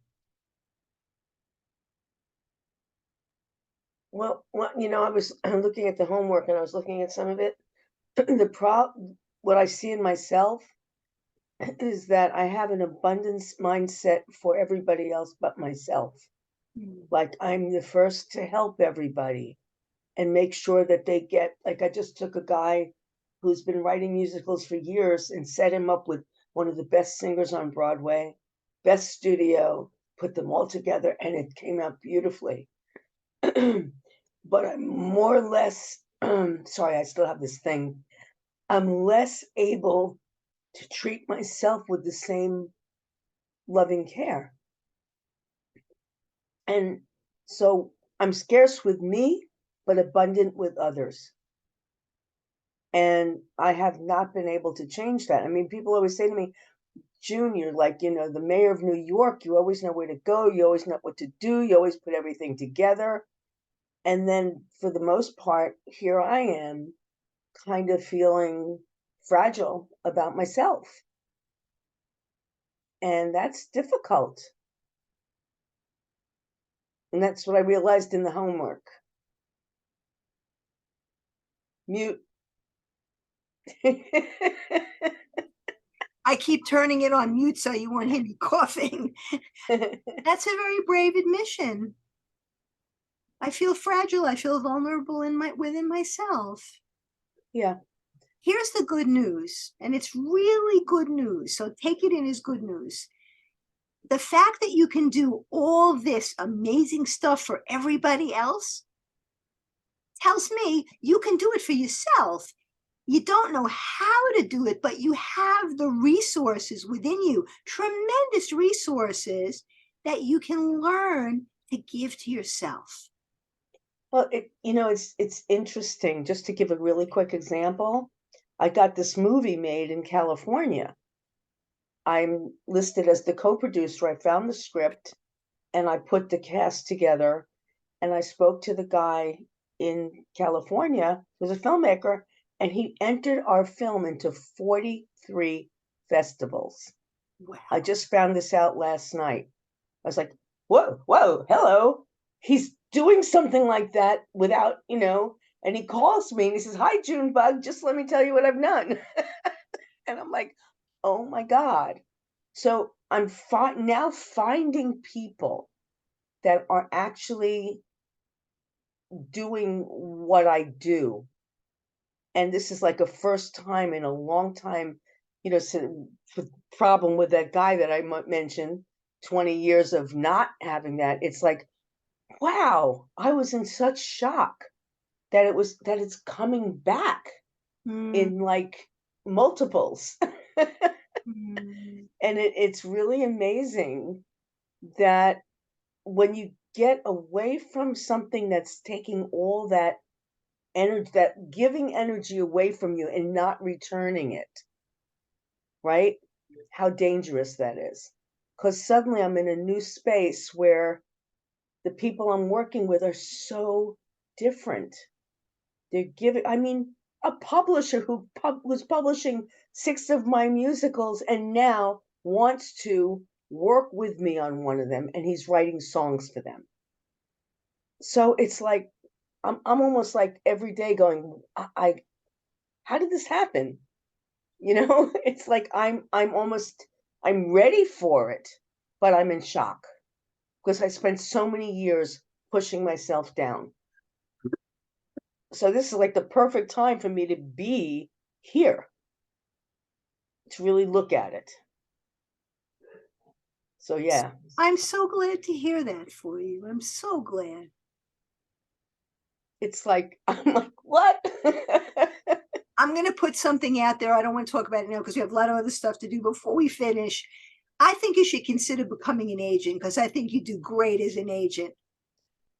[SPEAKER 3] Well, I was looking at the homework and I was looking at some of it. What I see in myself is that I have an abundance mindset for everybody else but myself. Like I'm the first to help everybody and make sure that they get, like I just took a guy who's been writing musicals for years and set him up with one of the best singers on Broadway, best studio, put them all together, and it came out beautifully. But I'm more or less, sorry, I still have this thing. I'm less able to treat myself with the same loving care. And so I'm scarce with me, but abundant with others. And I have not been able to change that. I mean, people always say to me, June, you're like, the mayor of New York. You always know where to go. You always know what to do. You always put everything together. And then for the most part, here I am kind of feeling fragile about myself. And that's difficult. And that's what I realized in the homework. Mute.
[SPEAKER 1] I keep turning it on mute so you won't hear me coughing. That's a very brave admission. I feel fragile. I feel vulnerable within myself.
[SPEAKER 3] Yeah.
[SPEAKER 1] Here's the good news, and it's really good news. So take it in as good news. The fact that you can do all this amazing stuff for everybody else tells me you can do it for yourself. You don't know how to do it, but you have the resources within you, tremendous resources that you can learn to give to yourself.
[SPEAKER 3] Well, it's interesting. Just to give a really quick example, I got this movie made in California. I'm listed as the co-producer. I found the script and I put the cast together, and I spoke to the guy in California who's a filmmaker, and he entered our film into 43 festivals.
[SPEAKER 1] Wow.
[SPEAKER 3] I just found this out last night. I was like, whoa, hello. He's doing something like that without, and he calls me and he says, hi, Junebug, just let me tell you what I've done. And I'm like, oh my God. So I'm now finding people that are actually doing what I do. And this is like a first time in a long time, so the problem with that guy that I mentioned, 20 years of not having that. It's like, wow, I was in such shock that it's coming back in like multiples. And it's really amazing that when you get away from something that's taking all that energy, that giving energy away from you and not returning it, right? How dangerous that is. Because suddenly I'm in a new space where the people I'm working with are so different. They're giving, a publisher who was publishing 6 of my musicals and now wants to work with me on one of them, and he's writing songs for them. So it's like, I'm almost like every day going, how did this happen? It's like I'm I'm ready for it, but I'm in shock because I spent so many years pushing myself down. So this is like the perfect time for me to be here, to really look at it. So yeah.
[SPEAKER 1] I'm so glad to hear that for you. I'm so glad.
[SPEAKER 3] It's like, I'm like, what?
[SPEAKER 1] I'm going to put something out there. I don't want to talk about it now because we have a lot of other stuff to do before we finish. I think you should consider becoming an agent because I think you do great as an agent.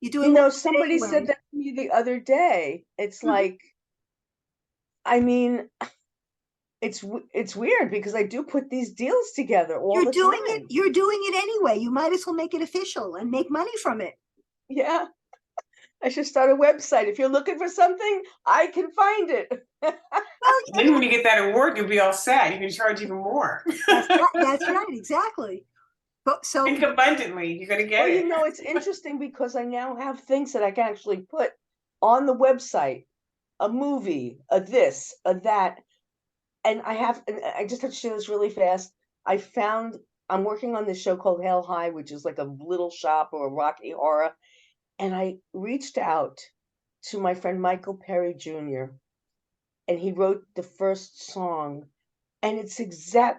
[SPEAKER 1] You do a
[SPEAKER 3] You
[SPEAKER 1] little
[SPEAKER 3] know,
[SPEAKER 1] bit
[SPEAKER 3] somebody
[SPEAKER 1] anyway.
[SPEAKER 3] said that to me the other day. It's
[SPEAKER 1] Mhm.
[SPEAKER 3] like, I mean, it's weird because I do put these deals together all
[SPEAKER 1] You're
[SPEAKER 3] the
[SPEAKER 1] doing
[SPEAKER 3] time.
[SPEAKER 1] it. You're doing it anyway. You might as well make it official and make money from it.
[SPEAKER 3] Yeah, I should start a website. If you're looking for something, I can find it.
[SPEAKER 1] Well,
[SPEAKER 2] Then when you get that award, you'll be all sad. You can charge even more.
[SPEAKER 1] that's right. Exactly. But so
[SPEAKER 2] Think abundantly. You're gonna get
[SPEAKER 3] Well,
[SPEAKER 2] it.
[SPEAKER 3] you know, it's interesting because I now have things that I can actually put on the website, a movie, a this, a that. And I just have to share this really fast. I'm working on this show called Hell High, which is like a little shop or a Rocky Horror. And I reached out to my friend Michael Perry Jr. and he wrote the first song. And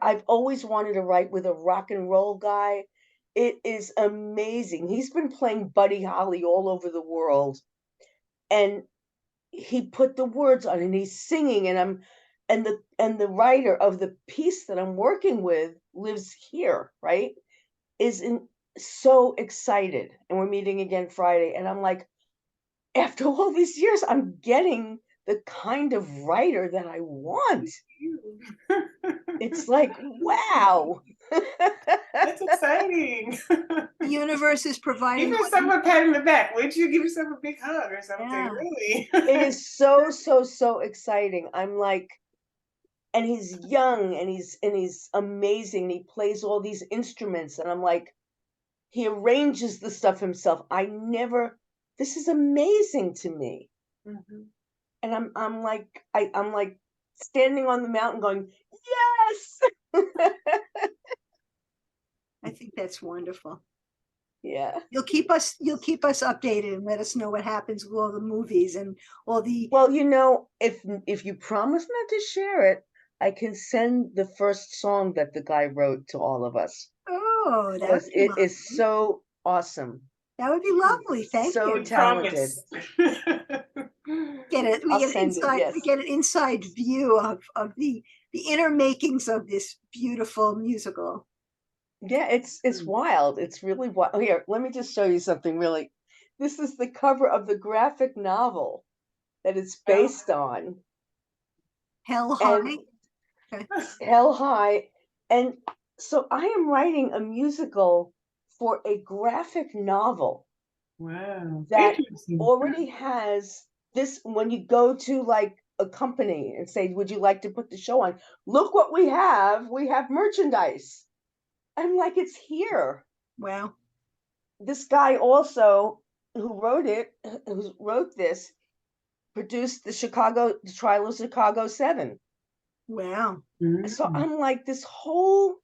[SPEAKER 3] I've always wanted to write with a rock and roll guy. It is amazing. He's been playing Buddy Holly all over the world. And he put the words on and he's singing and the writer of the piece that I'm working with lives here, right? So excited. And we're meeting again Friday. And I'm like, after all these years, I'm getting the kind of writer that I want. It's like, wow.
[SPEAKER 2] That's exciting.
[SPEAKER 1] the universe is providing.
[SPEAKER 2] Give yourself a pat in the back. Wouldn't you give yourself a big hug or something?
[SPEAKER 1] Yeah.
[SPEAKER 2] Really?
[SPEAKER 3] It is so exciting. I'm like, and he's young and he's amazing. He plays all these instruments, and I'm like, he arranges the stuff himself. This is amazing to me.
[SPEAKER 2] Mhm.
[SPEAKER 3] And I'm like standing on the mountain going, yes.
[SPEAKER 1] I think that's wonderful.
[SPEAKER 3] Yeah.
[SPEAKER 1] You'll keep us updated and let us know what happens with all the movies and all the.
[SPEAKER 3] Well, you know, if you promise not to share it, I can send the first song that the guy wrote to all of us.
[SPEAKER 1] Oh, that would
[SPEAKER 3] Because
[SPEAKER 1] be
[SPEAKER 3] it
[SPEAKER 1] lovely.
[SPEAKER 3] is so awesome.
[SPEAKER 1] That would be lovely. Thank
[SPEAKER 3] So
[SPEAKER 1] you.
[SPEAKER 2] You
[SPEAKER 3] talented.
[SPEAKER 2] promise.
[SPEAKER 3] I'll send it, yes.
[SPEAKER 1] We get an inside view of the inner makings of this beautiful musical.
[SPEAKER 3] Yeah, it's wild. It's really wild. Here, let me just show you something really. This is the cover of the graphic novel that it's based on.
[SPEAKER 1] Hell
[SPEAKER 3] And
[SPEAKER 1] High. Okay.
[SPEAKER 3] Hell High. And so I am writing a musical for a graphic novel
[SPEAKER 2] Wow.
[SPEAKER 3] that
[SPEAKER 2] Interesting.
[SPEAKER 3] already has this. When you go to like a company and say, would you like to put the show on? Look what we have. We have merchandise. I'm like, it's here.
[SPEAKER 1] Wow.
[SPEAKER 3] This guy also who wrote this, produced the trial of Chicago 7.
[SPEAKER 1] Wow.
[SPEAKER 3] So I'm like, this whole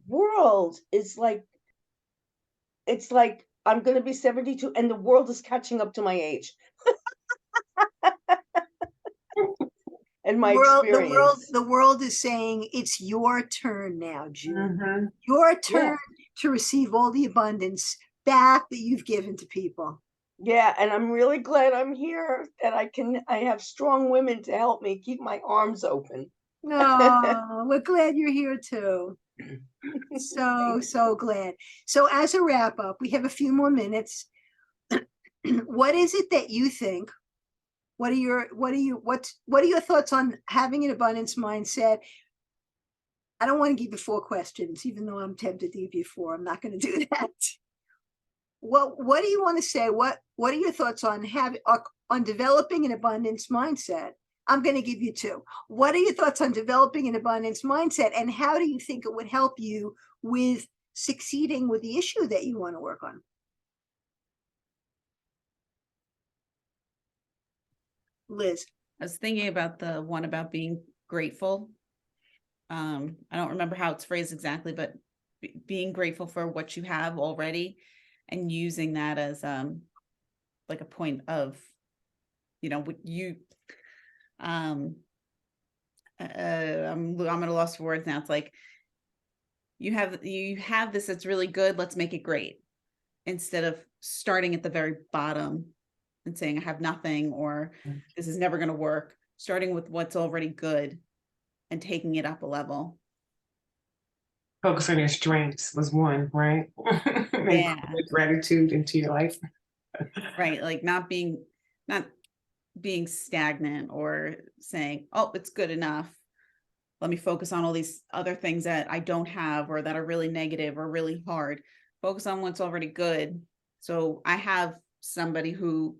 [SPEAKER 3] world is like, it's like I'm gonna be 72 and the world is catching up to my age. And my experience.
[SPEAKER 1] The world is saying it's your turn now, June.
[SPEAKER 2] Mhm.
[SPEAKER 1] Your turn to receive all the abundance back that you've given to people.
[SPEAKER 3] Yeah, and I'm really glad I'm here that I have strong women to help me keep my arms open.
[SPEAKER 1] No, we're glad you're here too. So glad. So as a wrap up, we have a few more minutes. What is it that you think? What are your thoughts on having an abundance mindset? I don't want to give you 4 questions, even though I'm tempted to give you 4. I'm not going to do that. What do you want to say? What are your thoughts on developing an abundance mindset? I'm going to give you 2. What are your thoughts on developing an abundance mindset, and how do you think it would help you with succeeding with the issue that you want to work on? Liz.
[SPEAKER 4] I was thinking about the one about being grateful. I don't remember how it's phrased exactly, but being grateful for what you have already and using that as like a point of, what you I'm at a loss for words now. It's like you have this, it's really good, let's make it great, instead of starting at the very bottom and saying I have nothing, or this is never going to work. Starting with what's already good and taking it up a level.
[SPEAKER 2] Focus on your strengths was one, right?
[SPEAKER 4] Yeah.
[SPEAKER 2] Gratitude into your life.
[SPEAKER 4] Right. Like not being stagnant or saying, oh, it's good enough. Let me focus on all these other things that I don't have or that are really negative or really hard. Focus on what's already good. So I have somebody who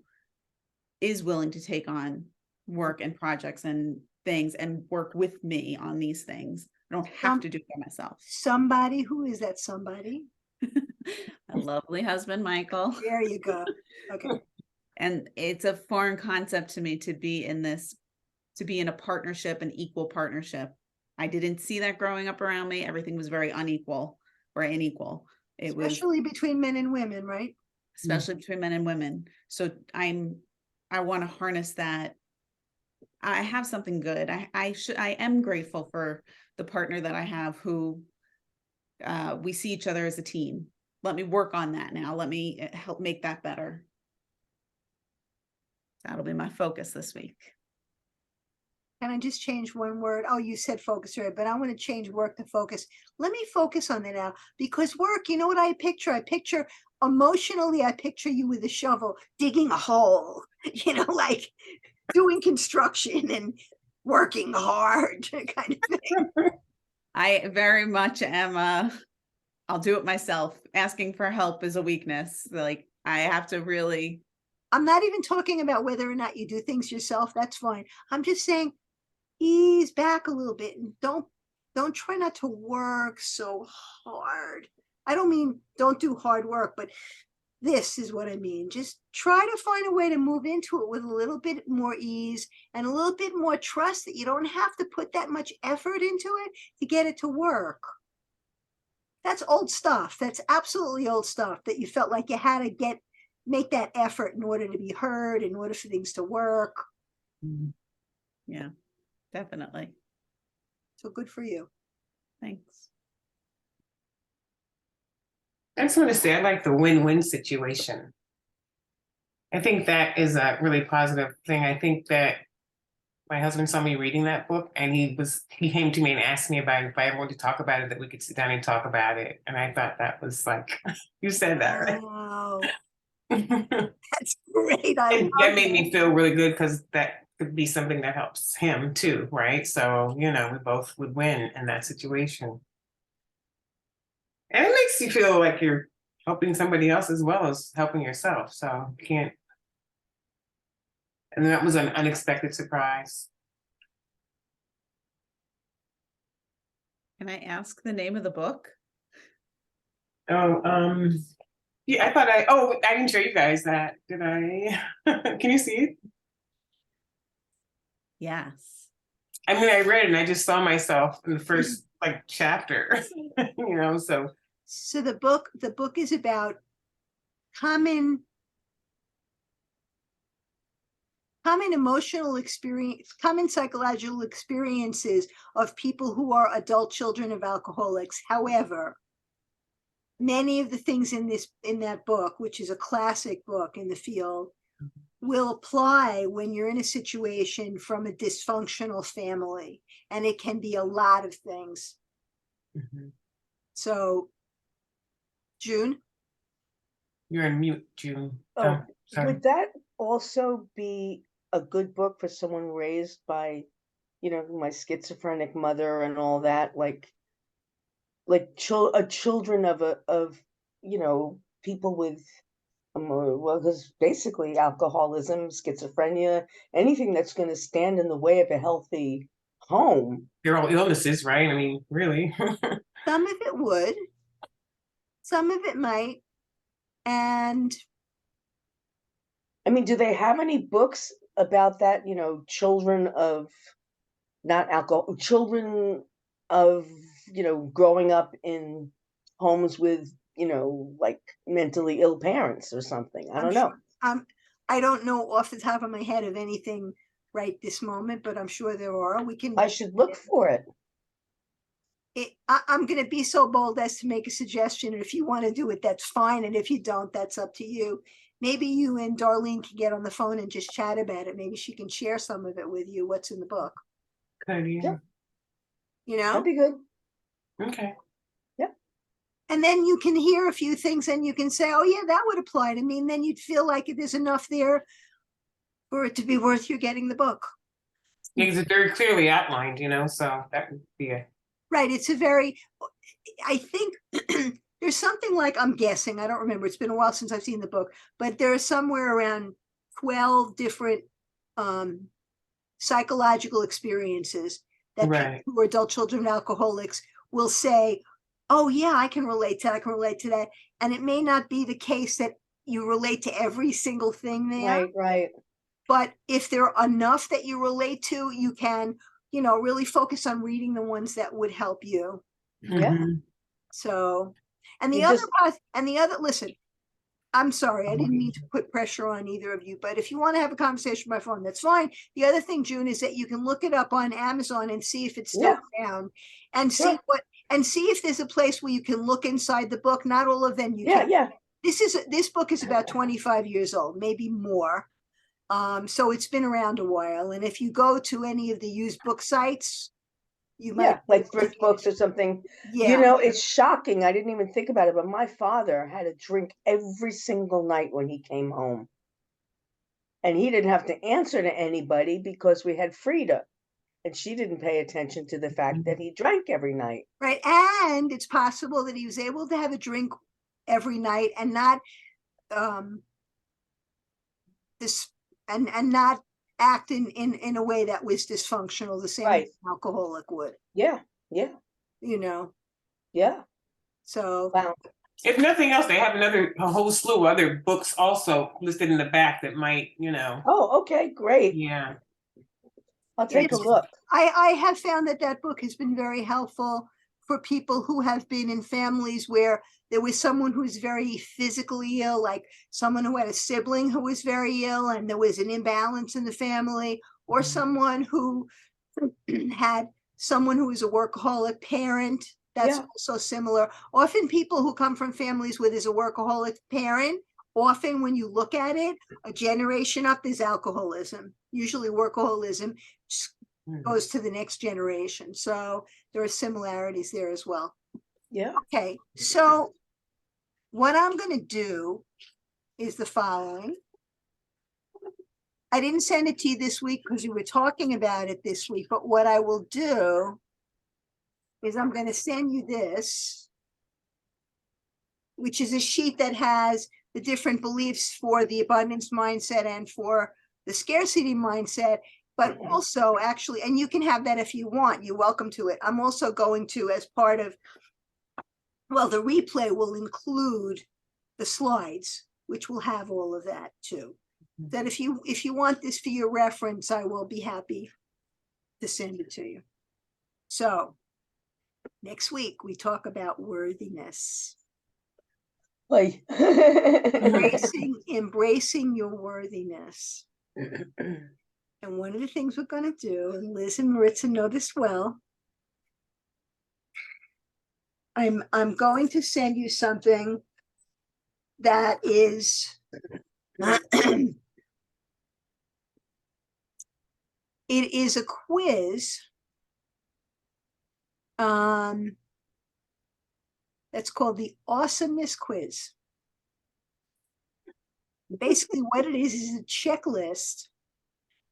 [SPEAKER 4] is willing to take on work and projects and things and work with me on these things. I don't have to do it by myself.
[SPEAKER 1] Somebody, who is that somebody?
[SPEAKER 4] My lovely husband, Michael.
[SPEAKER 1] There you go. Okay.
[SPEAKER 4] And it's a foreign concept to me to be in a partnership, an equal partnership. I didn't see that growing up around me. Everything was very unequal or unequal. It was
[SPEAKER 1] Especially between men and women, right?
[SPEAKER 4] especially between men and women. So I want to harness that. I have something good. I am grateful for the partner that I have who we see each other as a team. Let me work on that now. Let me help make that better. That'll be my focus this week.
[SPEAKER 1] Can I just change one word? Oh, you said focus, right? But I want to change work to focus. Let me focus on that now, because work, you know what I picture? Emotionally, I picture you with a shovel digging a hole, like doing construction and working hard kind of thing.
[SPEAKER 4] I very much am I'll do it myself. Asking for help is a weakness. Like I have to really.
[SPEAKER 1] I'm not even talking about whether or not you do things yourself. That's fine. I'm just saying ease back a little bit and don't try not to work so hard. I don't mean don't do hard work, but this is what I mean. Just try to find a way to move into it with a little bit more ease and a little bit more trust that you don't have to put that much effort into it to get it to work. That's old stuff. That's absolutely old stuff, that you felt like you had to make that effort in order to be heard, in order for things to work.
[SPEAKER 4] Yeah, definitely.
[SPEAKER 1] So good for you.
[SPEAKER 4] Thanks.
[SPEAKER 2] I just want to say I like the win-win situation. I think that is a really positive thing. I think that my husband saw me reading that book and he came to me and asked me about it, if I ever wanted to talk about it, that we could sit down and talk about it. And I thought that was like, you said that, right?
[SPEAKER 1] Wow. That's great. I love
[SPEAKER 2] that made
[SPEAKER 1] that.
[SPEAKER 2] me feel really good, because that could be something that helps him too, right? So, we both would win in that situation. And it makes you feel like you're helping somebody else as well as helping yourself. So you can't. And that was an unexpected surprise.
[SPEAKER 4] Can I ask the name of the book?
[SPEAKER 2] Oh, yeah, I didn't show you guys that, did I? Can you see it?
[SPEAKER 4] Yes.
[SPEAKER 2] I mean, I read it and I just saw myself in the first chapter, so.
[SPEAKER 1] So the book is about common emotional experience, common psychological experiences of people who are adult children of alcoholics. However, many of the things in that book, which is a classic book in the field, will apply when you're in a situation from a dysfunctional family, and it can be a lot of things.
[SPEAKER 2] Mm-hmm.
[SPEAKER 1] So, June?
[SPEAKER 2] You're on mute, June.
[SPEAKER 3] Oh,
[SPEAKER 2] sorry.
[SPEAKER 3] would that also be a good book for someone raised by, my schizophrenic mother and all that, like children of people with well, because basically alcoholism, schizophrenia, anything that's going to stand in the way of a healthy home.
[SPEAKER 2] They're all illnesses, right? I mean, really.
[SPEAKER 1] Some of it would, some of it might. And
[SPEAKER 3] I mean, do they have any books about that? Children of not alcohol, children of, growing up in homes with, like mentally ill parents or something. I
[SPEAKER 1] I'm
[SPEAKER 3] don't know.
[SPEAKER 1] sure. I don't know off the top of my head of anything right this moment, but I'm sure there are. We can.
[SPEAKER 3] I should look for it.
[SPEAKER 1] I'm going to be so bold as to make a suggestion. And if you want to do it, that's fine. And if you don't, that's up to you. Maybe you and Darlene can get on the phone and just chat about it. Maybe she can share some of it with you, what's in the book,
[SPEAKER 2] Good idea.
[SPEAKER 3] Yeah.
[SPEAKER 1] you know?
[SPEAKER 3] That'd be good.
[SPEAKER 2] Okay.
[SPEAKER 1] And then you can hear a few things and you can say, oh, yeah, that would apply to me. And then you'd feel like there's enough there for it to be worth you getting the book.
[SPEAKER 2] Yeah, 'cause it's very clearly outlined, so that would be a
[SPEAKER 1] Right. It's I think there's something like, I'm guessing, I don't remember. It's been a while since I've seen the book, but there are somewhere around 12 different psychological experiences that
[SPEAKER 2] right.
[SPEAKER 1] people who are adult children of alcoholics will say, oh yeah, I can relate to that, I can relate to that. And it may not be the case that you relate to every single thing there,
[SPEAKER 3] Right.
[SPEAKER 1] but if there are enough that you relate to, you can, really focus on reading the ones that would help you.
[SPEAKER 3] Yeah.
[SPEAKER 2] Mhm.
[SPEAKER 1] So, and the
[SPEAKER 3] You
[SPEAKER 1] other
[SPEAKER 3] just-
[SPEAKER 1] part, listen, I'm sorry, I didn't mean to put pressure on either of you, but if you want to have a conversation by phone, that's fine. The other thing, June, is that you can look it up on Amazon and see if it's still around, and
[SPEAKER 3] Sure.
[SPEAKER 1] see if there's a place where you can look inside the book. Not all of them you can.
[SPEAKER 3] Yeah.
[SPEAKER 1] This book is about 25 years old, maybe more. So it's been around a while. And if you go to any of the used book sites, you might
[SPEAKER 3] Yeah, like thrift books or something.
[SPEAKER 1] Yeah.
[SPEAKER 3] It's shocking. I didn't even think about it, but my father had a drink every single night when he came home. And he didn't have to answer to anybody because we had Frida. And she didn't pay attention to the fact that he drank every night.
[SPEAKER 1] Right. And it's possible that he was able to have a drink every night and not this and not act in a way that was dysfunctional, the same way
[SPEAKER 3] Right.
[SPEAKER 1] an alcoholic would,
[SPEAKER 3] Yeah.
[SPEAKER 1] Yeah. So
[SPEAKER 3] Wow.
[SPEAKER 2] If nothing else, they have a whole slew of other books also listed in the back that might,
[SPEAKER 3] Oh, okay, great.
[SPEAKER 2] yeah.
[SPEAKER 3] I'll take a
[SPEAKER 1] It's-
[SPEAKER 3] look.
[SPEAKER 1] I have found that book has been very helpful for people who have been in families where there was someone who's very physically ill, like someone who had a sibling who was very ill and there was an imbalance in the family, or
[SPEAKER 2] Mhm.
[SPEAKER 1] someone who had someone who was a workaholic parent. That's
[SPEAKER 3] Yeah.
[SPEAKER 1] also similar. Often people who come from families where there's a workaholic parent, often when you look at it, a generation up is alcoholism. Usually workaholism
[SPEAKER 2] Mhm.
[SPEAKER 1] goes to the next generation. So there are similarities there as well.
[SPEAKER 3] Yeah.
[SPEAKER 1] Okay, so what I'm going to do is the following. I didn't send it to you this week because we were talking about it this week, but what I will do is I'm going to send you this, which is a sheet that has the different beliefs for the abundance mindset and for the scarcity mindset, but also actually, and you can have that if you want, you're welcome to it. I'm also going to, as part of, well, the replay will include the slides, which will have all of that too. That if you want this for your reference, I will be happy to send it to you. So next week we talk about worthiness.
[SPEAKER 3] Like,
[SPEAKER 1] Embracing your worthiness. And one of the things we're going to do, and Liz and Maritza know this well, I'm going to send you something that is it is a quiz that's called the Awesomeness Quiz. Basically what it is a checklist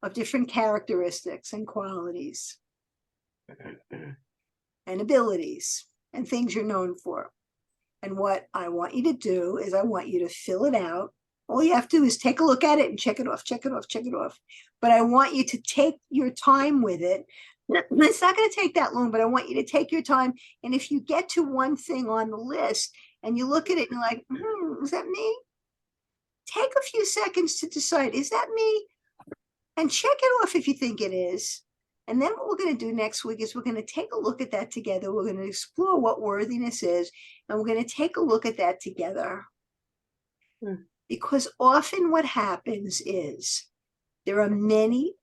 [SPEAKER 1] of different characteristics and qualities and abilities and things you're known for. And what I want you to do is I want you to fill it out. All you have to do is take a look at it and check it off, check it off, check it off. But I want you to take your time with it. It's not going to take that long, but I want you to take your time. And if you get to one thing on the list and you look at it and you're like, is that me? Take a few seconds to decide, is that me? And check it off if you think it is. And then what we're going to do next week is we're going to take a look at that together. We're going to explore what worthiness is, and we're going to take a look at that together. Because often what happens is there are many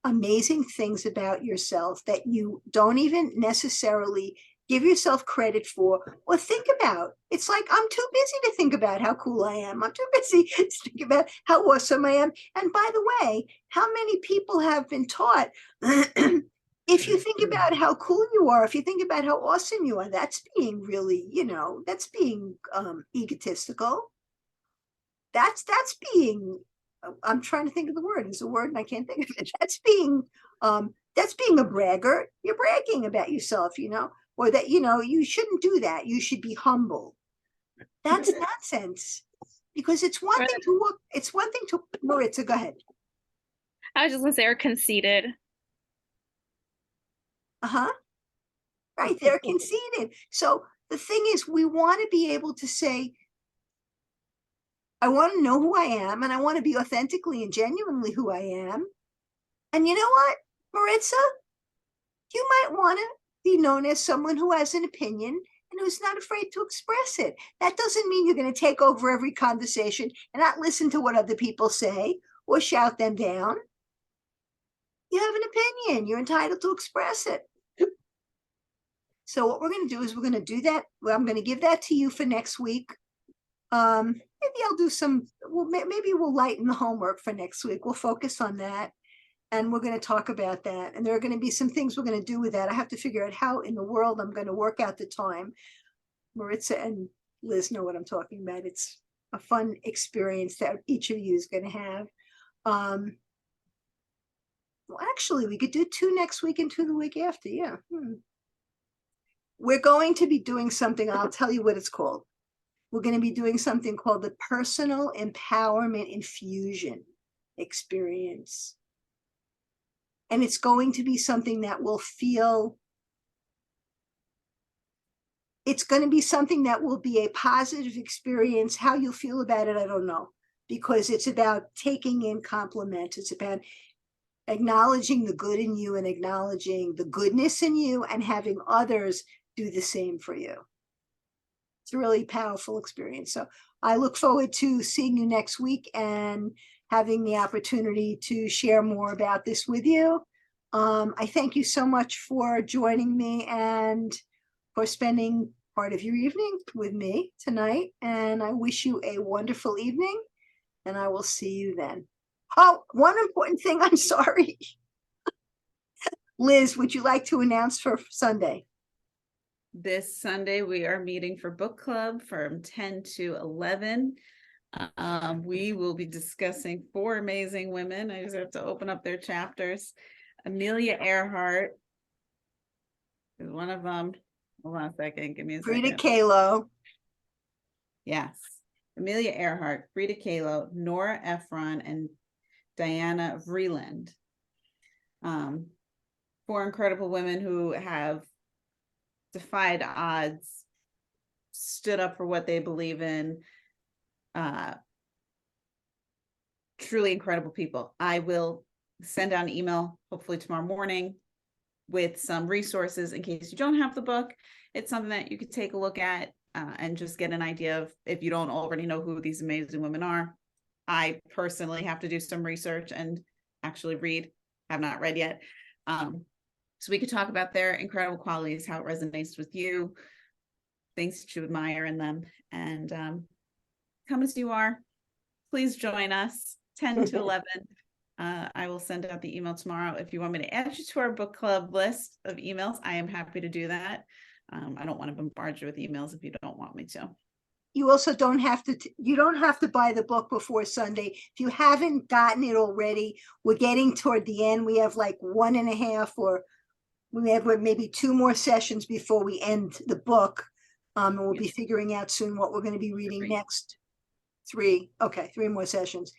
[SPEAKER 1] amazing things about yourself that you don't even necessarily give yourself credit for or think about. It's like, I'm too busy to think about how cool I am. I'm too busy to think about how awesome I am. And by the way, how many people have been taught, if you think about how cool you are, if you think about how awesome you are, that's being really, that's being egotistical. That's being, I'm trying to think of the word. It's a word and I can't think of it. That's being a braggart. You're bragging about yourself, or that, you shouldn't do that. You should be humble. That's nonsense. Because it's one thing to look, it's one thing to, Maritza, go ahead.
[SPEAKER 5] I was just gonna say, or conceited.
[SPEAKER 1] Right, they're conceited. So the thing is, we want to be able to say, I want to know who I am, and I want to be authentically and genuinely who I am. And you know what, Maritza? You might want to be known as someone who has an opinion and who's not afraid to express it. That doesn't mean you're going to take over every conversation and not listen to what other people say or shout them down. You have an opinion. You're entitled to express it. So what we're going to do is we're going to do that. Well, I'm going to give that to you for next week. Maybe I'll do some, well, maybe we'll lighten the homework for next week. We'll focus on that. And we're going to talk about that. And there are going to be some things we're going to do with that. I have to figure out how in the world I'm going to work out the time. Maritza and Liz know what I'm talking about. It's a fun experience that each of you is going to have. Well, actually, we could do 2 next week and 2 the week after. Yeah. We're going to be doing something. I'll tell you what it's called. We're going to be doing something called the Personal Empowerment Infusion Experience. And it's going to be something that will feel, it's going to be something that will be a positive experience. How you'll feel about it, I don't know, because it's about taking in compliments. It's about acknowledging the good in you and acknowledging the goodness in you and having others do the same for you. It's a really powerful experience. So I look forward to seeing you next week and having the opportunity to share more about this with you. I thank you so much for joining me and for spending part of your evening with me tonight. And I wish you a wonderful evening, and I will see you then. Oh, one important thing, I'm sorry. Liz, would you like to announce for Sunday?
[SPEAKER 4] This Sunday, we are meeting for book club from 10 to 11. We will be discussing 4 amazing women. I just have to open up their chapters. Amelia Earhart is one of them. Hold on a second. Give me a
[SPEAKER 1] Frida
[SPEAKER 4] second.
[SPEAKER 1] Kahlo.
[SPEAKER 4] Yes. Amelia Earhart, Frida Kahlo, Nora Ephron, and Diana Vreeland. 4 incredible women who have defied odds, stood up for what they believe in. Truly incredible people. I will send out an email, hopefully tomorrow morning, with some resources in case you don't have the book. It's something that you could take a look at and just get an idea of, if you don't already know who these amazing women are. I personally have to do some research and actually read, have not read yet. So we could talk about their incredible qualities, how it resonates with you, things that you admire in them. And come as you are. Please join us, 10 to 11. I will send out the email tomorrow. If you want me to add you to our book club list of emails, I am happy to do that. I don't want to bombard you with emails if you don't want me to.
[SPEAKER 1] You also don't have to, you don't have to buy the book before Sunday. If you haven't gotten it already, we're getting toward the end. We have like 1.5, or we have maybe 2 more sessions before we end the book. And we'll be figuring out soon what we're going to be reading next. 3. Okay, 3 more sessions.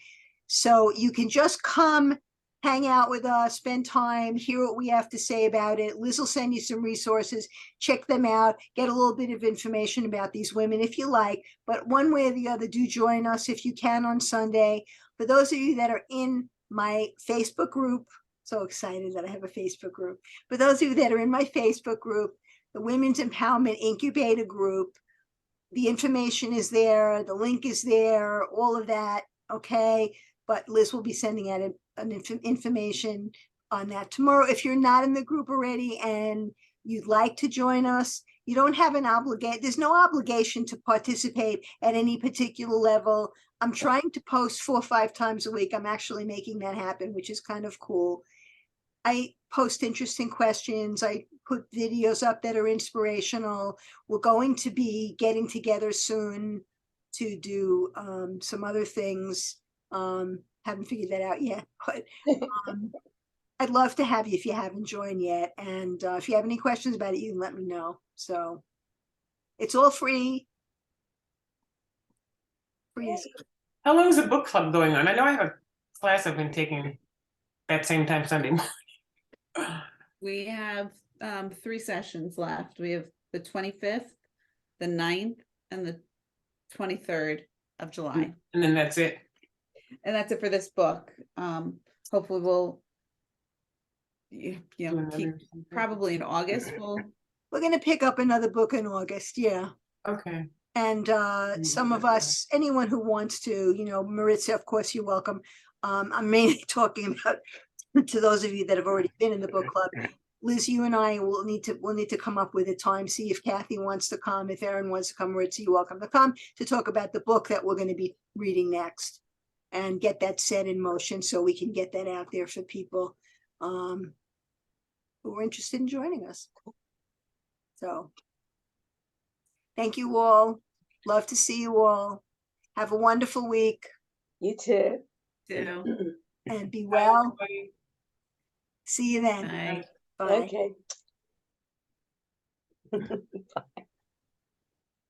[SPEAKER 1] So you can just come, hang out with us, spend time, hear what we have to say about it. Liz will send you some resources, check them out, get a little bit of information about these women if you like. But one way or the other, do join us if you can on Sunday. For those of you that are in my Facebook group, So excited that I have a Facebook group. For those of you that are in my Facebook group, the Women's Empowerment Incubator group, the information is there, the link is there, all of that, okay? But Liz will be sending out information on that tomorrow. If you're not in the group already and you'd like to join us, you don't have an obligation. There's no obligation to participate at any particular level. I'm trying to post 4 or 5 times a week. I'm actually making that happen, which is kind of cool. I post interesting questions. I put videos up that are inspirational. We're going to be getting together soon to do some other things. Haven't figured that out yet, but I'd love to have you if you haven't joined yet. And if you have any questions about it, you can let me know. So it's all free. Free is good.
[SPEAKER 2] How long is the book club going on? I know I have a class I've been taking that same time Sunday morning.
[SPEAKER 4] We have 3 sessions left. We have the 25th, the 9th, and the 23rd of July.
[SPEAKER 2] And then that's it.
[SPEAKER 4] And that's it for this book. Hopefully we'll, you
[SPEAKER 2] Do
[SPEAKER 4] know,
[SPEAKER 2] another
[SPEAKER 4] keep,
[SPEAKER 2] something.
[SPEAKER 4] probably in August,
[SPEAKER 1] We're going to pick up another book in August. Yeah.
[SPEAKER 2] Okay.
[SPEAKER 1] And some of us, anyone who wants to, you know, Maritza, of course, you're welcome. I'm mainly talking about to those of you that have already been in the book club. Liz, you and I will need to come up with a time, see if Kathy wants to come, if Erin wants to come, Maritza, you're welcome to come to talk about the book that we're going to be reading next and get that set in motion so we can get that out there for people who are interested in joining us. So thank you all. Love to see you all. Have a wonderful week
[SPEAKER 3] You too.
[SPEAKER 4] too.
[SPEAKER 1] and be
[SPEAKER 2] Bye,
[SPEAKER 1] well.
[SPEAKER 2] everybody.
[SPEAKER 1] See you then.
[SPEAKER 4] Bye.
[SPEAKER 1] Bye.
[SPEAKER 3] Okay. Bye.